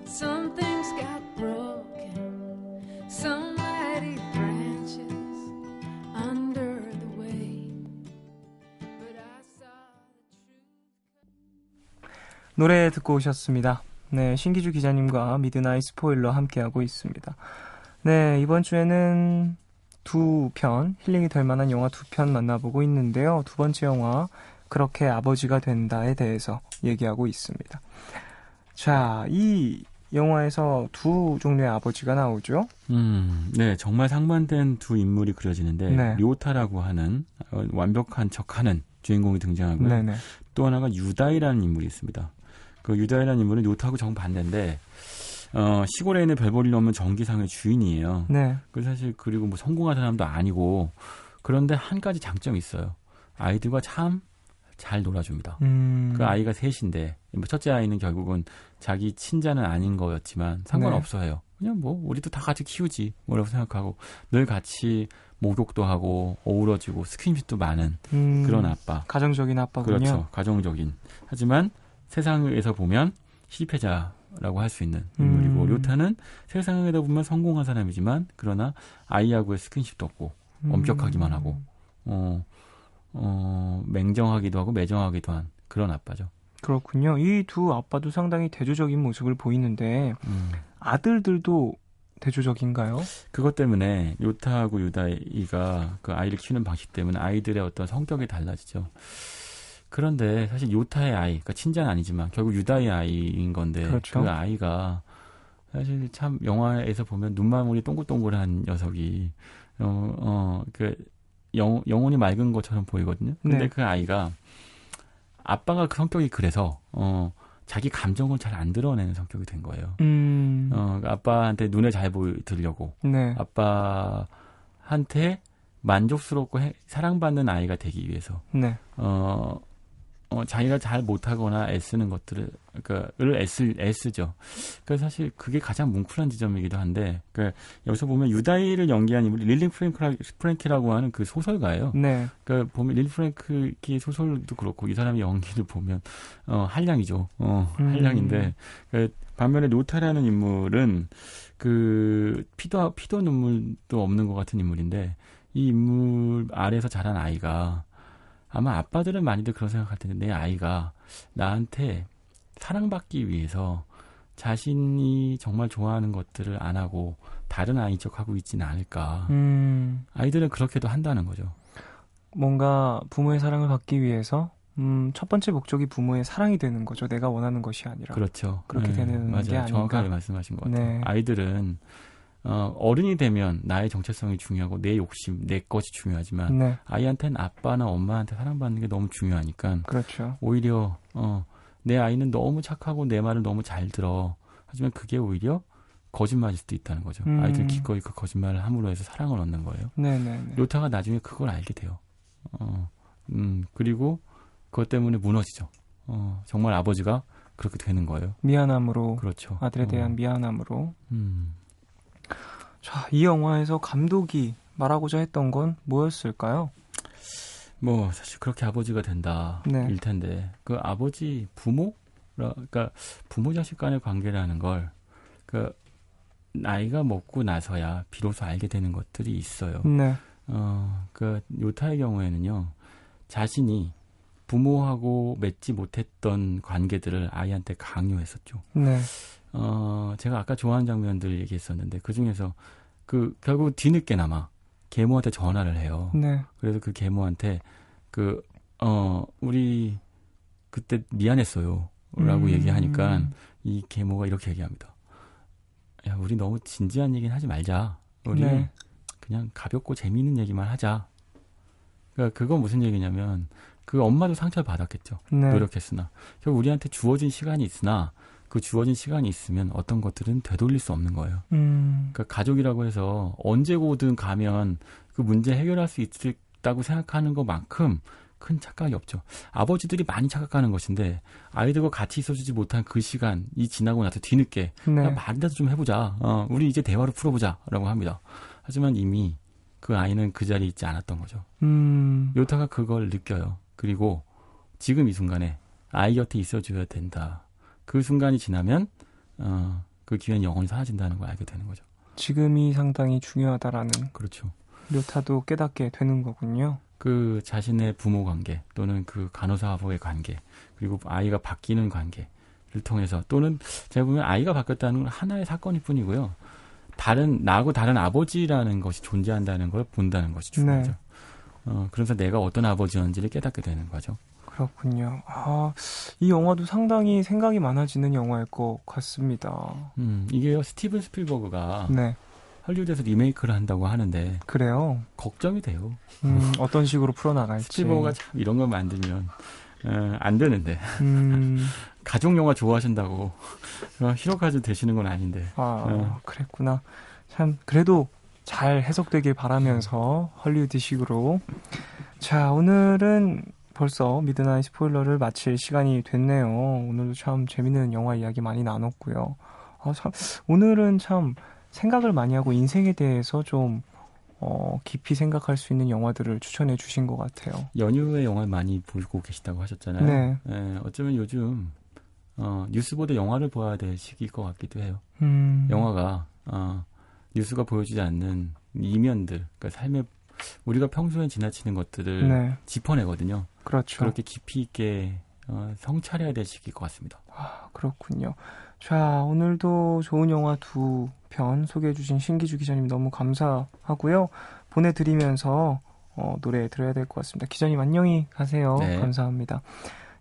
some things got broken. Some mighty branches under the weight. But I saw the truth. 노래 듣고 오셨습니다. 네, 신기주 기자님과 미드나잇 스포일러 함께하고 있습니다. 네, 이번 주에는 두 편, 힐링이 될 만한 영화 두 편 만나보고 있는데요. 두 번째 영화, 그렇게 아버지가 된다에 대해서 얘기하고 있습니다. 자, 이 영화에서 두 종류의 아버지가 나오죠? 네, 정말 상반된 두 인물이 그려지는데 네. 료타라고 하는 완벽한 척하는 주인공이 등장하고요. 네네. 또 하나가 유다이라는 인물이 있습니다. 그 유다이라는 인물은 료타하고 정반대인데 시골에 있는 별볼일 없는 전기상의 주인이에요. 네. 그 사실 그리고 뭐 성공한 사람도 아니고 그런데 한 가지 장점이 있어요. 아이들과 참 잘 놀아줍니다. 그 아이가 셋인데 첫째 아이는 결국은 자기 친자는 아닌 거였지만 상관없어요. 그냥 뭐 우리도 다 같이 키우지 뭐라고 생각하고 늘 같이 목욕도 하고 어우러지고 스킨십도 많은 그런 아빠. 가정적인 아빠군요. 그렇죠. 가정적인. 하지만 세상에서 보면 실패자라고 할 수 있는 인물이고 료타는 세상에서 보면 성공한 사람이지만 그러나 아이하고의 스킨십도 없고 엄격하기만 하고 맹정하기도 하고 매정하기도 한 그런 아빠죠. 그렇군요. 이 두 아빠도 상당히 대조적인 모습을 보이는데 아들들도 대조적인가요? 그것 때문에 요타하고 유다이가 그 아이를 키우는 방식 때문에 아이들의 어떤 성격이 달라지죠. 그런데 사실 요타의 아이, 그러니까 친자는 아니지만 결국 유다의 아이인 건데 그렇죠. 그 아이가 사실 참 영화에서 보면 눈망울이 동글동글한 녀석이 그 영혼이 맑은 것처럼 보이거든요. 근데 네. 그 아이가 아빠가 그 성격이 그래서 자기 감정을 잘 안 드러내는 성격이 된 거예요. 아빠한테 눈에 잘 보이려고 네. 아빠한테 만족스럽고 사랑받는 아이가 되기 위해서 네. 자기가 잘 못하거나 애쓰는 것들을 애쓰죠. 그래서 사실 그게 가장 뭉클한 지점이기도 한데, 여기서 보면 유다이를 연기한 인물이 릴리 프랭키라고 하는 그 소설가예요. 네. 보면 릴리 프랭키 소설도 그렇고 이 사람의 연기를 보면 한량이죠. 한량인데 반면에 요타라는 인물은 그 피도 눈물도 없는 것 같은 인물인데 이 인물 아래에서 자란 아이가 아마 아빠들은 많이들 그런 생각할 텐데 내 아이가 나한테 사랑받기 위해서 자신이 정말 좋아하는 것들을 안 하고 다른 아이인 척하고 있지는 않을까. 아이들은 그렇게도 한다는 거죠. 뭔가 부모의 사랑을 받기 위해서 첫 번째 목적이 부모의 사랑이 되는 거죠. 내가 원하는 것이 아니라. 그렇죠. 그렇게 되는 맞아요. 게 아닌가. 정확하게 말씀하신 것 같아요. 네. 아이들은 어른이 되면 나의 정체성이 중요하고 내 욕심, 내 것이 중요하지만 네. 아이한테는 아빠나 엄마한테 사랑받는 게 너무 중요하니까 그렇죠. 오히려 내 아이는 너무 착하고 내 말을 너무 잘 들어. 하지만 그게 오히려 거짓말일 수도 있다는 거죠. 아이들은 기꺼이 그 거짓말을 함으로 해서 사랑을 얻는 거예요. 네네네. 요타가 나중에 그걸 알게 돼요. 그리고 그것 때문에 무너지죠. 정말 아버지가 그렇게 되는 거예요. 미안함으로. 그렇죠. 아들에 대한 미안함으로. 음. 자, 이 영화에서 감독이 말하고자 했던 건 뭐였을까요? 뭐 사실 그렇게 아버지가 된다 네. 일 텐데 그 아버지 그러니까 부모 자식 간의 관계라는 걸 그 나이가 먹고 나서야 비로소 알게 되는 것들이 있어요. 네. 그 요타의 경우에는요 자신이 부모하고 맺지 못했던 관계들을 아이한테 강요했었죠. 네. 제가 아까 좋아하는 장면들 얘기했었는데 그 중에서 결국 뒤늦게나마 계모한테 전화를 해요. 네. 그래서 그 계모한테 우리 그때 미안했어요. 라고 얘기하니까 이 계모가 이렇게 얘기합니다. 야, 우리 너무 진지한 얘기는 하지 말자. 우리 네. 그냥 가볍고 재미있는 얘기만 하자. 그러니까 그건 무슨 얘기냐면 그 엄마도 상처를 받았겠죠. 네. 노력했으나. 결국 우리한테 주어진 시간이 있으나 그 주어진 시간이 있으면 어떤 것들은 되돌릴 수 없는 거예요. 그러니까 가족이라고 해서 언제고든 가면 그 문제 해결할 수 있다고 생각하는 것만큼 큰 착각이 없죠. 아버지들이 많이 착각하는 것인데 아이들과 같이 있어주지 못한 그 시간이 지나고 나서 뒤늦게 네. 야, 말이라도 좀 해보자. 우리 이제 대화로 풀어보자. 라고 합니다. 하지만 이미 그 아이는 그 자리에 있지 않았던 거죠. 요타가 그걸 느껴요. 그리고 지금 이 순간에 아이 곁에 있어줘야 된다. 그 순간이 지나면 그 기회는 영원히 사라진다는 걸 알게 되는 거죠. 지금이 상당히 중요하다라는 그렇죠. 료타도 깨닫게 되는 거군요. 그 자신의 부모 관계 또는 그 간호사와의 관계 그리고 아이가 바뀌는 관계를 통해서 또는 제가 보면 아이가 바뀌었다는 건 하나의 사건일 뿐이고요. 나하고 다른 아버지라는 것이 존재한다는 걸 본다는 것이 중요하죠. 네. 그래서 내가 어떤 아버지였는지를 깨닫게 되는 거죠. 그렇군요. 이 영화도 상당히 생각이 많아지는 영화일 것 같습니다. 이게요, 스티븐 스필버그가 네. 할리우드에서 리메이크를 한다고 하는데 그래요? 걱정이 돼요. 어떤 식으로 풀어나갈지. 스필버그가 참 이런 걸 만들면 안 되는데 가족 영화 좋아하신다고 히로카즈 되시는 건 아닌데. 그랬구나. 참 그래도 잘 해석되길 바라면서 헐리우드식으로. 자, 오늘은 벌써 미드나잇 스포일러를 마칠 시간이 됐네요. 오늘도 참 재밌는 영화 이야기 많이 나눴고요. 참 오늘은 참 생각을 많이 하고 인생에 대해서 좀 깊이 생각할 수 있는 영화들을 추천해 주신 것 같아요. 연휴에 영화를 많이 보고 계시다고 하셨잖아요. 네. 예, 어쩌면 요즘 뉴스보다 영화를 봐야 될 시기일 것 같기도 해요. 영화가 뉴스가 보여주지 않는 이면들, 그러니까 삶의 우리가 평소에 지나치는 것들을 네. 짚어내거든요. 그렇죠. 그렇게 깊이 있게 성찰해야 될 시기일 것 같습니다. 아, 그렇군요. 자, 오늘도 좋은 영화 2편 소개해주신 신기주 기자님 너무 감사하고요. 보내드리면서 노래 들어야 될 것 같습니다. 기자님 안녕히 가세요. 네. 감사합니다.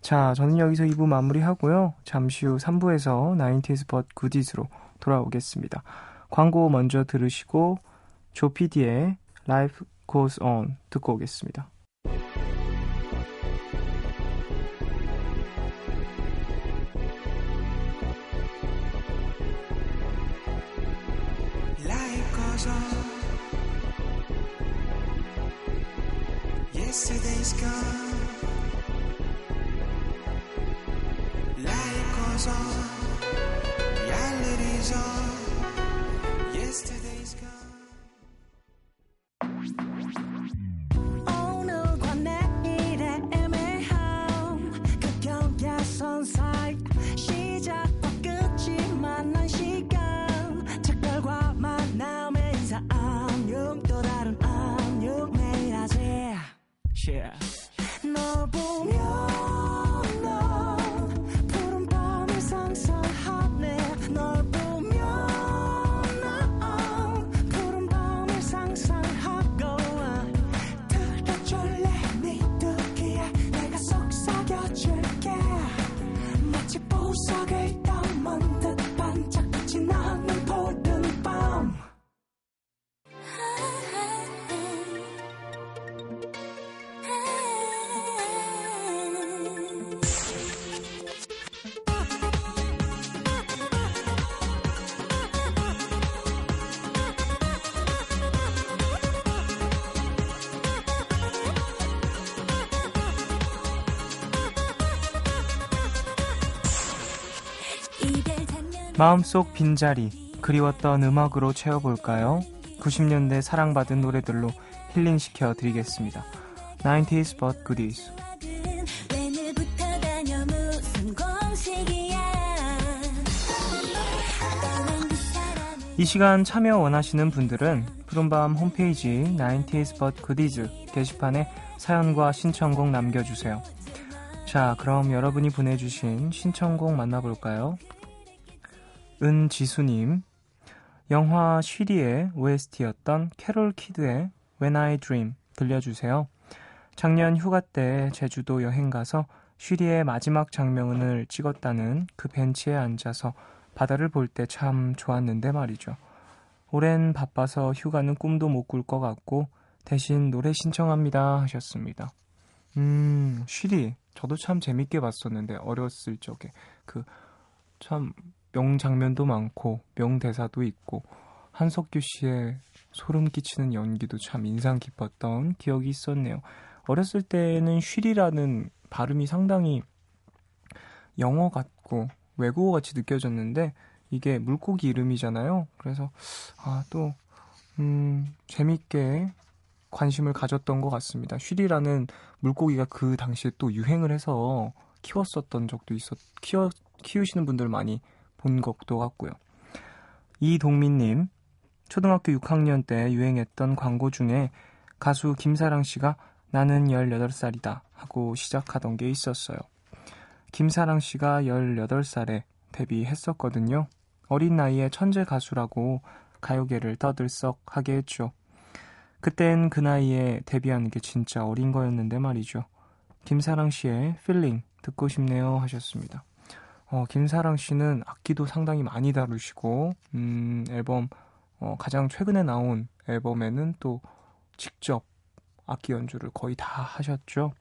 자, 저는 여기서 2부 마무리하고요. 잠시 후 3부에서 90s but goodies로 돌아오겠습니다. 광고 먼저 들으시고 조피디의 Life Goes On 듣고 오겠습니다. Life goes on. Yesterday's gone. Life goes on. Reality's on. Yesterday's gone. 오늘과 내일의 애매함 그 경계선 사이 시작과 끝이 만난 시간 특별과 만남의 인사 안녕 또 다른 안녕 매일 하지 yeah. 널 보면 넌 푸른 밤을 상상하네 널 보면 넌 푸른 밤을 상상하고 들어줄래 네 두기에 내가 속삭여줄게 마치 보석을 담은 듯 반짝빛이 나는 푸른 밤 마음속 빈자리, 그리웠던 음악으로 채워볼까요? 90년대 사랑받은 노래들로 힐링시켜 드리겠습니다. 90s but goodies. 이 시간 참여 원하시는 분들은 푸른밤 홈페이지 90s but goodies 게시판에 사연과 신청곡 남겨주세요. 자, 그럼 여러분이 보내주신 신청곡 만나볼까요? 은지수님, 영화 쉬리의 OST였던 캐롤 키드의 When I Dream 들려주세요. 작년 휴가 때 제주도 여행 가서 쉬리의 마지막 장면을 찍었다는 그 벤치에 앉아서 바다를 볼 때 참 좋았는데 말이죠. 올해는 바빠서 휴가는 꿈도 못 꿀 것 같고 대신 노래 신청합니다 하셨습니다. 쉬리 저도 참 재밌게 봤었는데 어렸을 적에 그 참 명장면도 많고 명대사도 있고 한석규 씨의 소름 끼치는 연기도 참 인상 깊었던 기억이 있었네요. 어렸을 때는 쉬리라는 발음이 상당히 영어 같고 외국어 같이 느껴졌는데 이게 물고기 이름이잖아요. 그래서 또 재밌게 관심을 가졌던 것 같습니다. 쉬리라는 물고기가 그 당시에 또 유행을 해서 키웠었던 적도 키우시는 분들 많이 본 것도 같고요. 이동민님, 초등학교 6학년 때 유행했던 광고 중에 가수 김사랑 씨가 나는 18살이다 하고 시작하던 게 있었어요. 김사랑 씨가 18살에 데뷔했었거든요. 어린 나이에 천재 가수라고 가요계를 떠들썩하게 했죠. 그땐 그 나이에 데뷔하는 게 진짜 어린 거였는데 말이죠. 김사랑 씨의 Feeling 듣고 싶네요 하셨습니다. 김사랑 씨는 악기도 상당히 많이 다루시고 앨범 가장 최근에 나온 앨범에는 또 직접 악기 연주를 거의 다 하셨죠.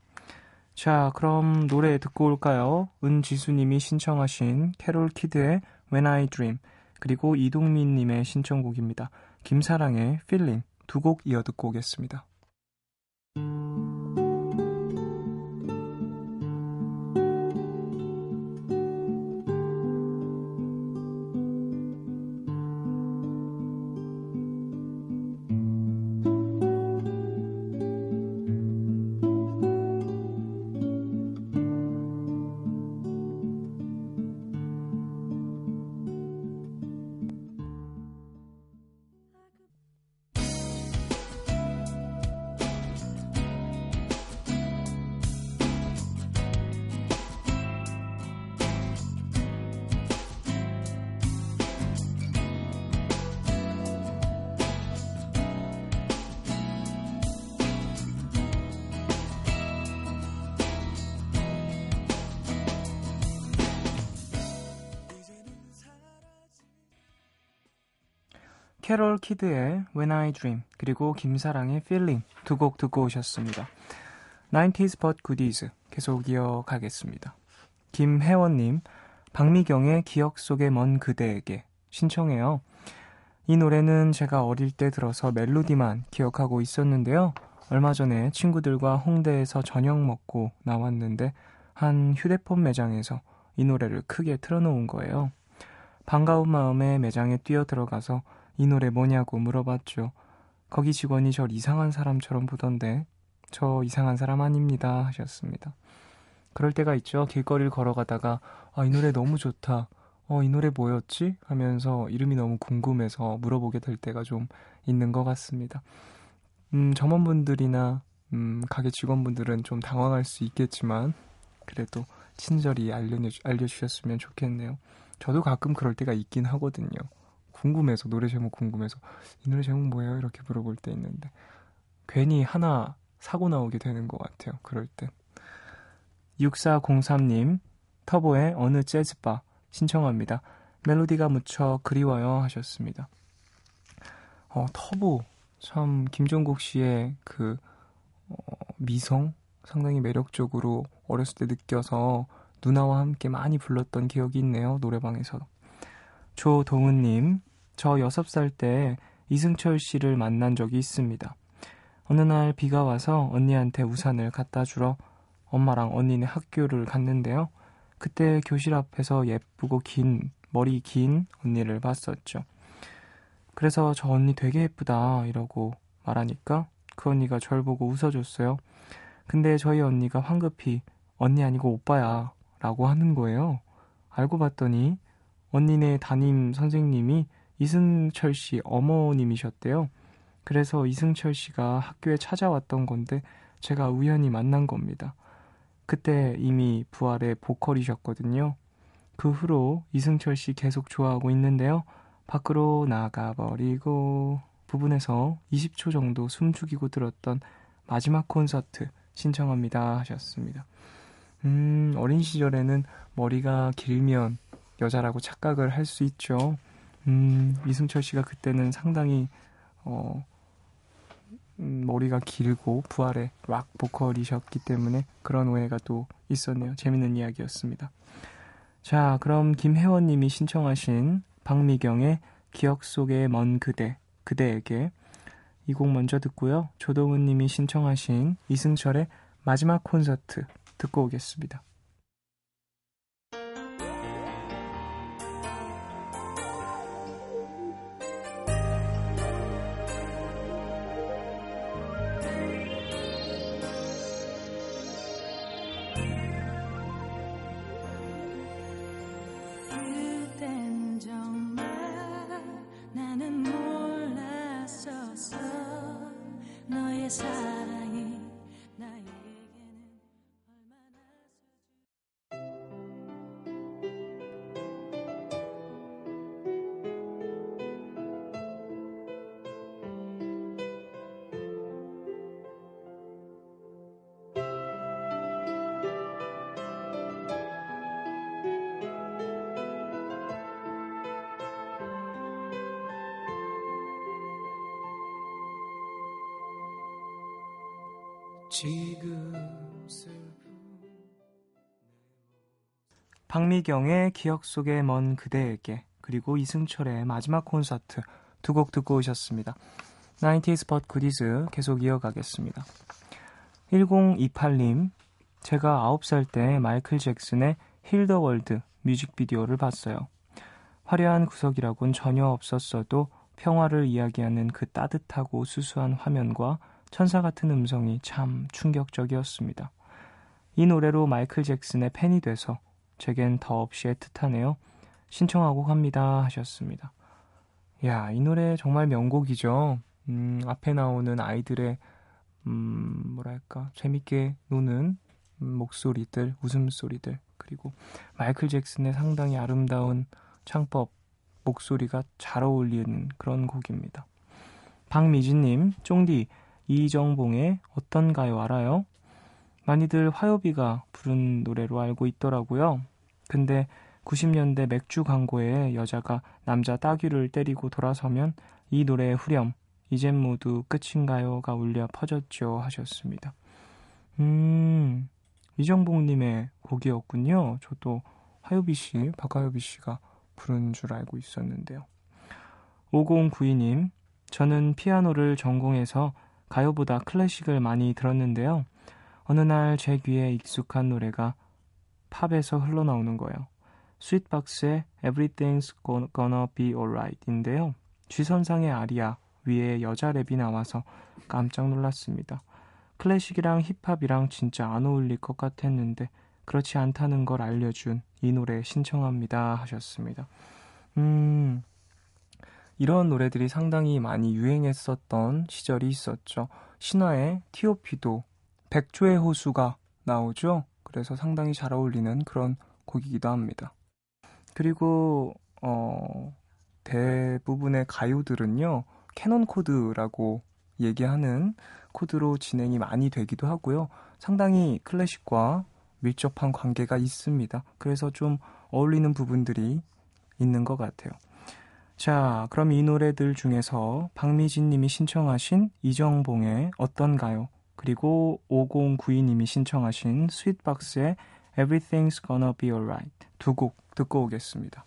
자, 그럼 노래 듣고 올까요? 은지수님이 신청하신 캐롤 키드의 When I Dream 그리고 이동민님의 신청곡입니다. 김사랑의 Feeling 두 곡 이어 듣고 오겠습니다. 캐롤 키드의 When I Dream 그리고 김사랑의 Feeling 두 곡 듣고 오셨습니다. 90s but goodies 계속 이어가겠습니다. 김혜원님, 박미경의 기억 속의 먼 그대에게 신청해요. 이 노래는 제가 어릴 때 들어서 멜로디만 기억하고 있었는데요. 얼마 전에 친구들과 홍대에서 저녁 먹고 나왔는데 한 휴대폰 매장에서 이 노래를 크게 틀어놓은 거예요. 반가운 마음에 매장에 뛰어들어가서 이 노래 뭐냐고 물어봤죠. 거기 직원이 절 이상한 사람처럼 보던데 저 이상한 사람 아닙니다 하셨습니다. 그럴 때가 있죠. 길거리를 걸어가다가 이 노래 너무 좋다. 이 노래 뭐였지? 하면서 이름이 너무 궁금해서 물어보게 될 때가 좀 있는 것 같습니다. 점원분들이나 가게 직원분들은 좀 당황할 수 있겠지만 그래도 친절히 알려주셨으면 좋겠네요. 저도 가끔 그럴 때가 있긴 하거든요. 궁금해서, 노래 제목 궁금해서 이 노래 제목 뭐예요? 이렇게 물어볼 때 있는데 괜히 하나 사고 나오게 되는 것 같아요. 그럴 땐. 6403님, 터보의 어느 재즈바 신청합니다. 멜로디가 무척 그리워요 하셨습니다. 터보 참 김종국 씨의 그 미성 상당히 매력적으로 어렸을 때 느껴서 누나와 함께 많이 불렀던 기억이 있네요. 노래방에서. 조동은님, 저 6살 때 이승철 씨를 만난 적이 있습니다. 어느 날 비가 와서 언니한테 우산을 갖다 주러 엄마랑 언니네 학교를 갔는데요. 그때 교실 앞에서 예쁘고 머리 긴 언니를 봤었죠. 그래서 저 언니 되게 예쁘다 이러고 말하니까 그 언니가 절 보고 웃어줬어요. 근데 저희 언니가 황급히 언니 아니고 오빠야 라고 하는 거예요. 알고 봤더니 언니네 담임 선생님이 이승철 씨 어머님이셨대요. 그래서 이승철 씨가 학교에 찾아왔던 건데 제가 우연히 만난 겁니다. 그때 이미 부활의 보컬이셨거든요. 그 후로 이승철 씨 계속 좋아하고 있는데요. 밖으로 나가버리고 부분에서 20초 정도 숨 죽이고 들었던 마지막 콘서트 신청합니다 하셨습니다. 어린 시절에는 머리가 길면 여자라고 착각을 할 수 있죠. 이승철 씨가 그때는 상당히 머리가 길고 부활의 락 보컬이셨기 때문에 그런 오해가 또 있었네요. 재밌는 이야기였습니다. 자, 그럼 김혜원님이 신청하신 박미경의 기억 속의 먼 그대에게 이 곡 먼저 듣고요. 조동은님이 신청하신 이승철의 마지막 콘서트 듣고 오겠습니다. 사랑이 나에게는 얼마나 지금 슬픈 박미경의 기억 속의 먼 그대에게 그리고 이승철의 마지막 콘서트 두 곡 듣고 오셨습니다. 90s but goodies 계속 이어가겠습니다. 1028님, 제가 9살 때 마이클 잭슨의 힐 더 월드 뮤직비디오를 봤어요. 화려한 구석이라곤 전혀 없었어도 평화를 이야기하는 그 따뜻하고 수수한 화면과 천사 같은 음성이 참 충격적이었습니다. 이 노래로 마이클 잭슨의 팬이 돼서 제겐 더없이 애틋하네요. 신청하고 갑니다 하셨습니다. 야, 이 노래 정말 명곡이죠. 앞에 나오는 아이들의 뭐랄까 재밌게 노는 목소리들, 웃음소리들, 그리고 마이클 잭슨의 상당히 아름다운 창법, 목소리가 잘 어울리는 그런 곡입니다. 박미진님, 쫑디 이정봉의 어떤가요 알아요? 많이들 화요비가 부른 노래로 알고 있더라고요. 근데 90년대 맥주 광고에 여자가 남자 따귀를 때리고 돌아서면 이 노래의 후렴 이젠 모두 끝인가요가 울려 퍼졌죠 하셨습니다. 이정복님의 곡이었군요. 저도 하요비씨, 박하요비씨가 부른 줄 알고 있었는데요. 5092님, 저는 피아노를 전공해서 가요보다 클래식을 많이 들었는데요. 어느 날 제 귀에 익숙한 노래가 팝에서 흘러나오는 거예요. 스윗박스의 Everything's Gonna Be Alright 인데요. 쥐선상의 아리아 위에 여자 랩이 나와서 깜짝 놀랐습니다. 클래식이랑 힙합이랑 진짜 안 어울릴 것 같았는데 그렇지 않다는 걸 알려준 이 노래 신청합니다 하셨습니다. 이런 노래들이 상당히 많이 유행했었던 시절이 있었죠. 신화의 T.O.P도 백조의 호수가 나오죠. 그래서 상당히 잘 어울리는 그런 곡이기도 합니다. 그리고 대부분의 가요들은요. 캐논 코드라고 얘기하는 코드로 진행이 많이 되기도 하고요. 상당히 클래식과 밀접한 관계가 있습니다. 그래서 좀 어울리는 부분들이 있는 것 같아요. 자, 그럼 이 노래들 중에서 박미진 님이 신청하신 이정봉의 어떤가요? 그리고 5092님이 신청하신 스윗박스의 Everything's Gonna Be Alright 두 곡 듣고 오겠습니다.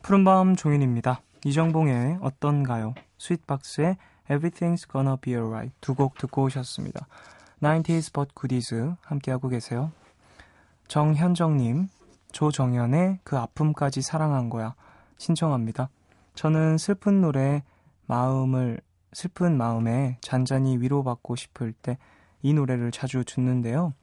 푸른밤 종윤입니다. 이정봉의 어떤가요? 스윗박스의 Everything's Gonna Be Alright 두 곡 듣고 오셨습니다. 90s but goodies 함께하고 계세요. 정현정님, 조정현의 그 아픔까지 사랑한 거야 신청합니다. 저는 슬픈 마음에 잔잔히 위로받고 싶을 때 이 노래를 자주 듣는데요.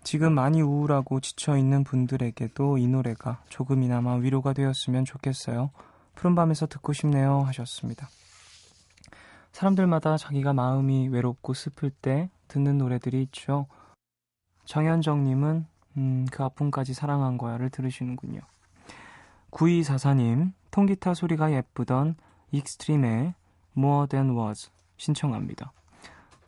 지금 많이 우울하고 지쳐있는 분들에게도 이 노래가 조금이나마 위로가 되었으면 좋겠어요. 푸른밤에서 듣고 싶네요 하셨습니다. 사람들마다 자기가 마음이 외롭고 슬플 때 듣는 노래들이 있죠. 정현정님은 그 아픔까지 사랑한 거야를 들으시는군요. 9244님, 통기타 소리가 예쁘던 익스트림의 More Than Was 신청합니다.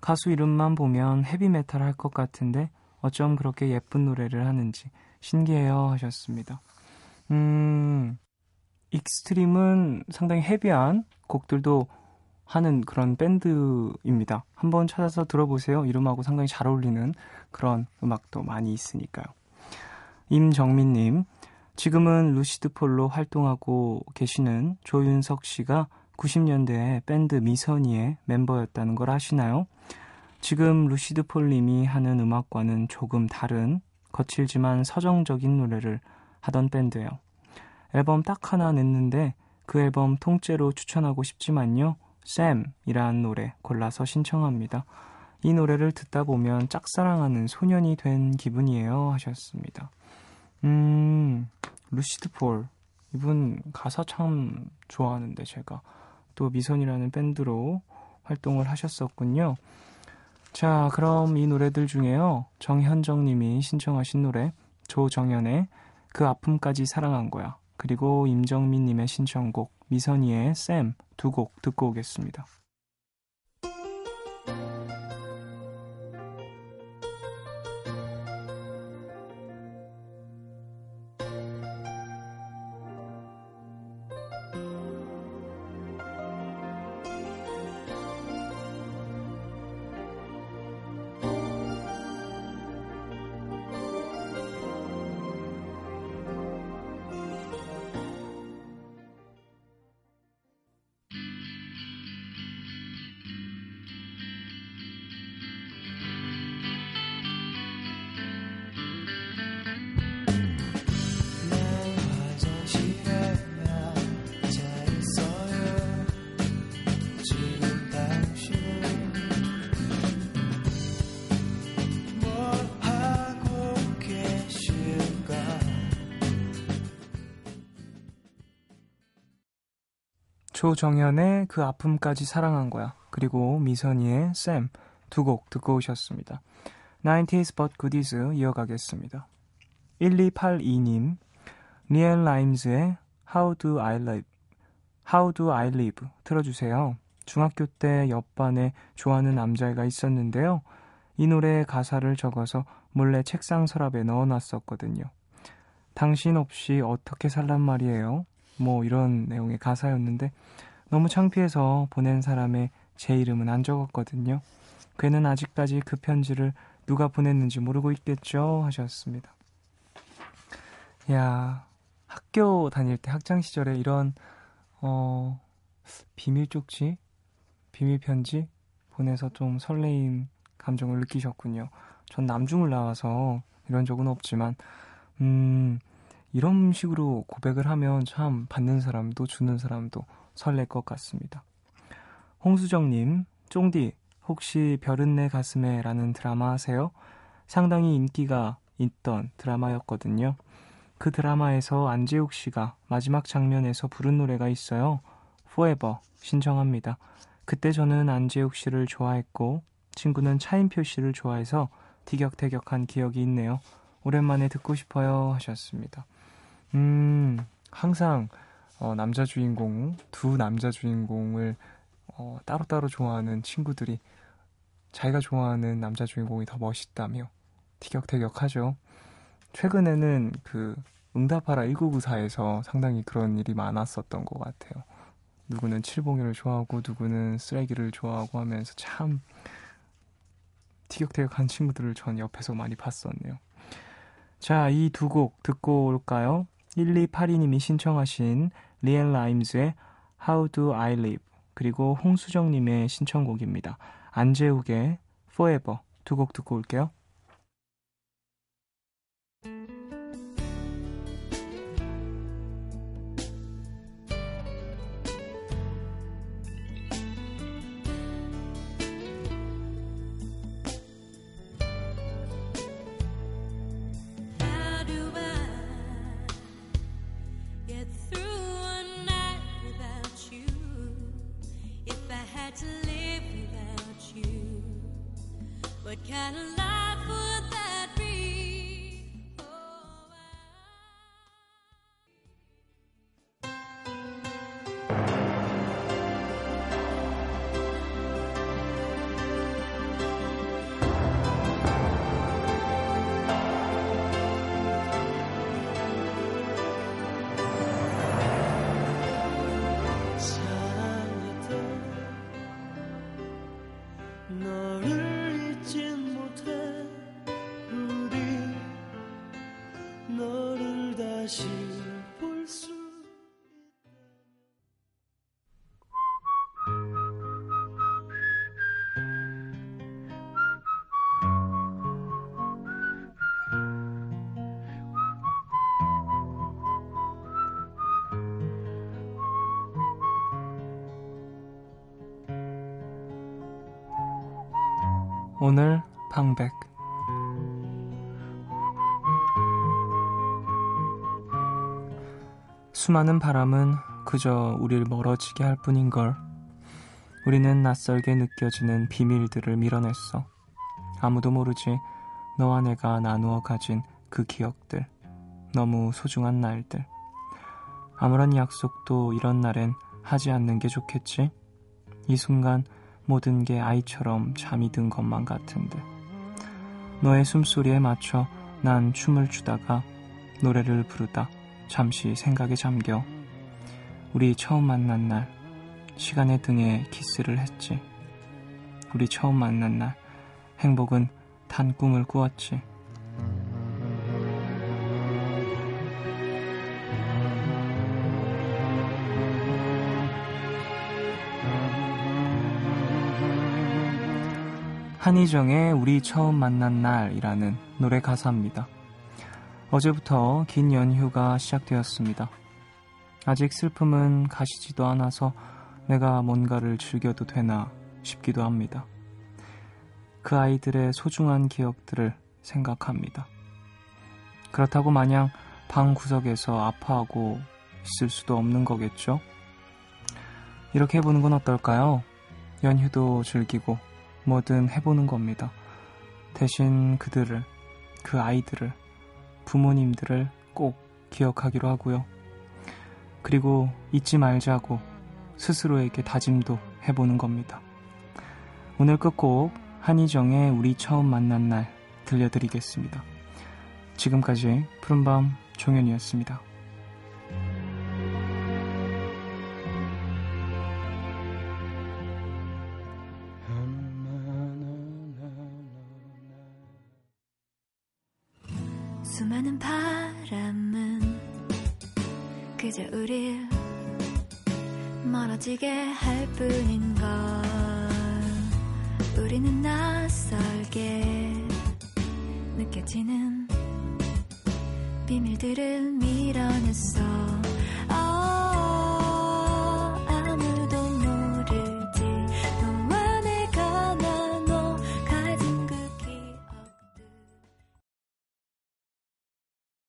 가수 이름만 보면 헤비메탈 할 것 같은데 어쩜 그렇게 예쁜 노래를 하는지 신기해요 하셨습니다. 익스트림은 상당히 헤비한 곡들도 하는 그런 밴드입니다. 한번 찾아서 들어보세요. 이름하고 상당히 잘 어울리는 그런 음악도 많이 있으니까요. 임정민님, 지금은 루시드 폴로 활동하고 계시는 조윤석 씨가 90년대에 밴드 미선이의 멤버였다는 걸 아시나요? 지금 루시드 폴님이 하는 음악과는 조금 다른 거칠지만 서정적인 노래를 하던 밴드예요. 앨범 딱 하나 냈는데 그 앨범 통째로 추천하고 싶지만요. 샘이라는 노래 골라서 신청합니다. 이 노래를 듣다 보면 짝사랑하는 소년이 된 기분이에요 하셨습니다. 루시드 폴 이분 가사 참 좋아하는데 제가 또 미선이라는 밴드로 활동을 하셨었군요. 자, 그럼 이 노래들 중에요. 정현정님이 신청하신 노래 조정현의 그 아픔까지 사랑한 거야. 그리고 임정민님의 신청곡 미선이의 샘 두 곡 듣고 오겠습니다. 조정현의 그 아픔까지 사랑한 거야. 그리고 미선희의 쌤 두 곡 듣고 오셨습니다. 90s but goodies 이어가겠습니다. 1282님 리엘 라임즈의 How do I live 틀어주세요. 중학교 때 옆반에 좋아하는 남자애가 있었는데요. 이 노래의 가사를 적어서 몰래 책상 서랍에 넣어놨었거든요. 당신 없이 어떻게 살란 말이에요? 뭐 이런 내용의 가사였는데 너무 창피해서 보낸 사람의 제 이름은 안 적었거든요. 걔는 아직까지 그 편지를 누가 보냈는지 모르고 있겠죠? 하셨습니다. 야, 학교 다닐 때 학창시절에 이런 비밀 쪽지? 비밀 편지? 보내서 좀 설레임 감정을 느끼셨군요. 전 남중을 나와서 이런 적은 없지만 이런 식으로 고백을 하면 참 받는 사람도 주는 사람도 설렐 것 같습니다. 홍수정님, 쫑디 혹시 별은 내 가슴에 라는 드라마 아세요? 상당히 인기가 있던 드라마였거든요. 그 드라마에서 안재욱 씨가 마지막 장면에서 부른 노래가 있어요. Forever 신청합니다. 그때 저는 안재욱 씨를 좋아했고 친구는 차인표 씨를 좋아해서 티격태격한 기억이 있네요. 오랜만에 듣고 싶어요 하셨습니다. 항상 남자 주인공, 두 남자 주인공을 따로따로 좋아하는 친구들이 자기가 좋아하는 남자 주인공이 더 멋있다며 티격태격하죠. 최근에는 그 응답하라 1994에서 상당히 그런 일이 많았었던 것 같아요. 누구는 칠봉이를 좋아하고 누구는 쓰레기를 좋아하고 하면서 참 티격태격한 친구들을 전 옆에서 많이 봤었네요. 자, 이 두 곡 듣고 올까요? 1282님이 신청하신 리엘 라임즈의 How do I live 그리고 홍수정님의 신청곡입니다. 안재욱의 Forever 두 곡 듣고 올게요. How do I get through a night without you? If I had to live without you, what kind of life would that be? Oh, 사랑했던 너를 잊진 못해 우리 너를 다시 볼 수 오늘 방백 수많은 바람은 그저 우릴 멀어지게 할 뿐인걸. 우리는 낯설게 느껴지는 비밀들을 밀어냈어. 아무도 모르지 너와 내가 나누어 가진 그 기억들. 너무 소중한 날들. 아무런 약속도 이런 날엔 하지 않는 게 좋겠지? 이 순간 모든 게 아이처럼 잠이 든 것만 같은데. 너의 숨소리에 맞춰 난 춤을 추다가 노래를 부르다 잠시 생각에 잠겨. 우리 처음 만난 날 시간의 등에 키스를 했지. 우리 처음 만난 날 행복은 단 꿈을 꾸었지. 한희정의 우리 처음 만난 날이라는 노래 가사입니다. 어제부터 긴 연휴가 시작되었습니다. 아직 슬픔은 가시지도 않아서 내가 뭔가를 즐겨도 되나 싶기도 합니다. 그 아이들의 소중한 기억들을 생각합니다. 그렇다고 마냥 방 구석에서 아파하고 있을 수도 없는 거겠죠? 이렇게 해보는 건 어떨까요? 연휴도 즐기고 뭐든 해보는 겁니다. 대신 그들을, 그 아이들을, 부모님들을 꼭 기억하기로 하고요. 그리고 잊지 말자고 스스로에게 다짐도 해보는 겁니다. 오늘 끝곡 한희정의 우리 처음 만난 날 들려드리겠습니다. 지금까지 푸른밤 종현이었습니다. 수많은 바람은 그저 우릴 멀어지게 할 뿐인걸. 우리는 낯설게 느껴지는 비밀들을 밀어냈어.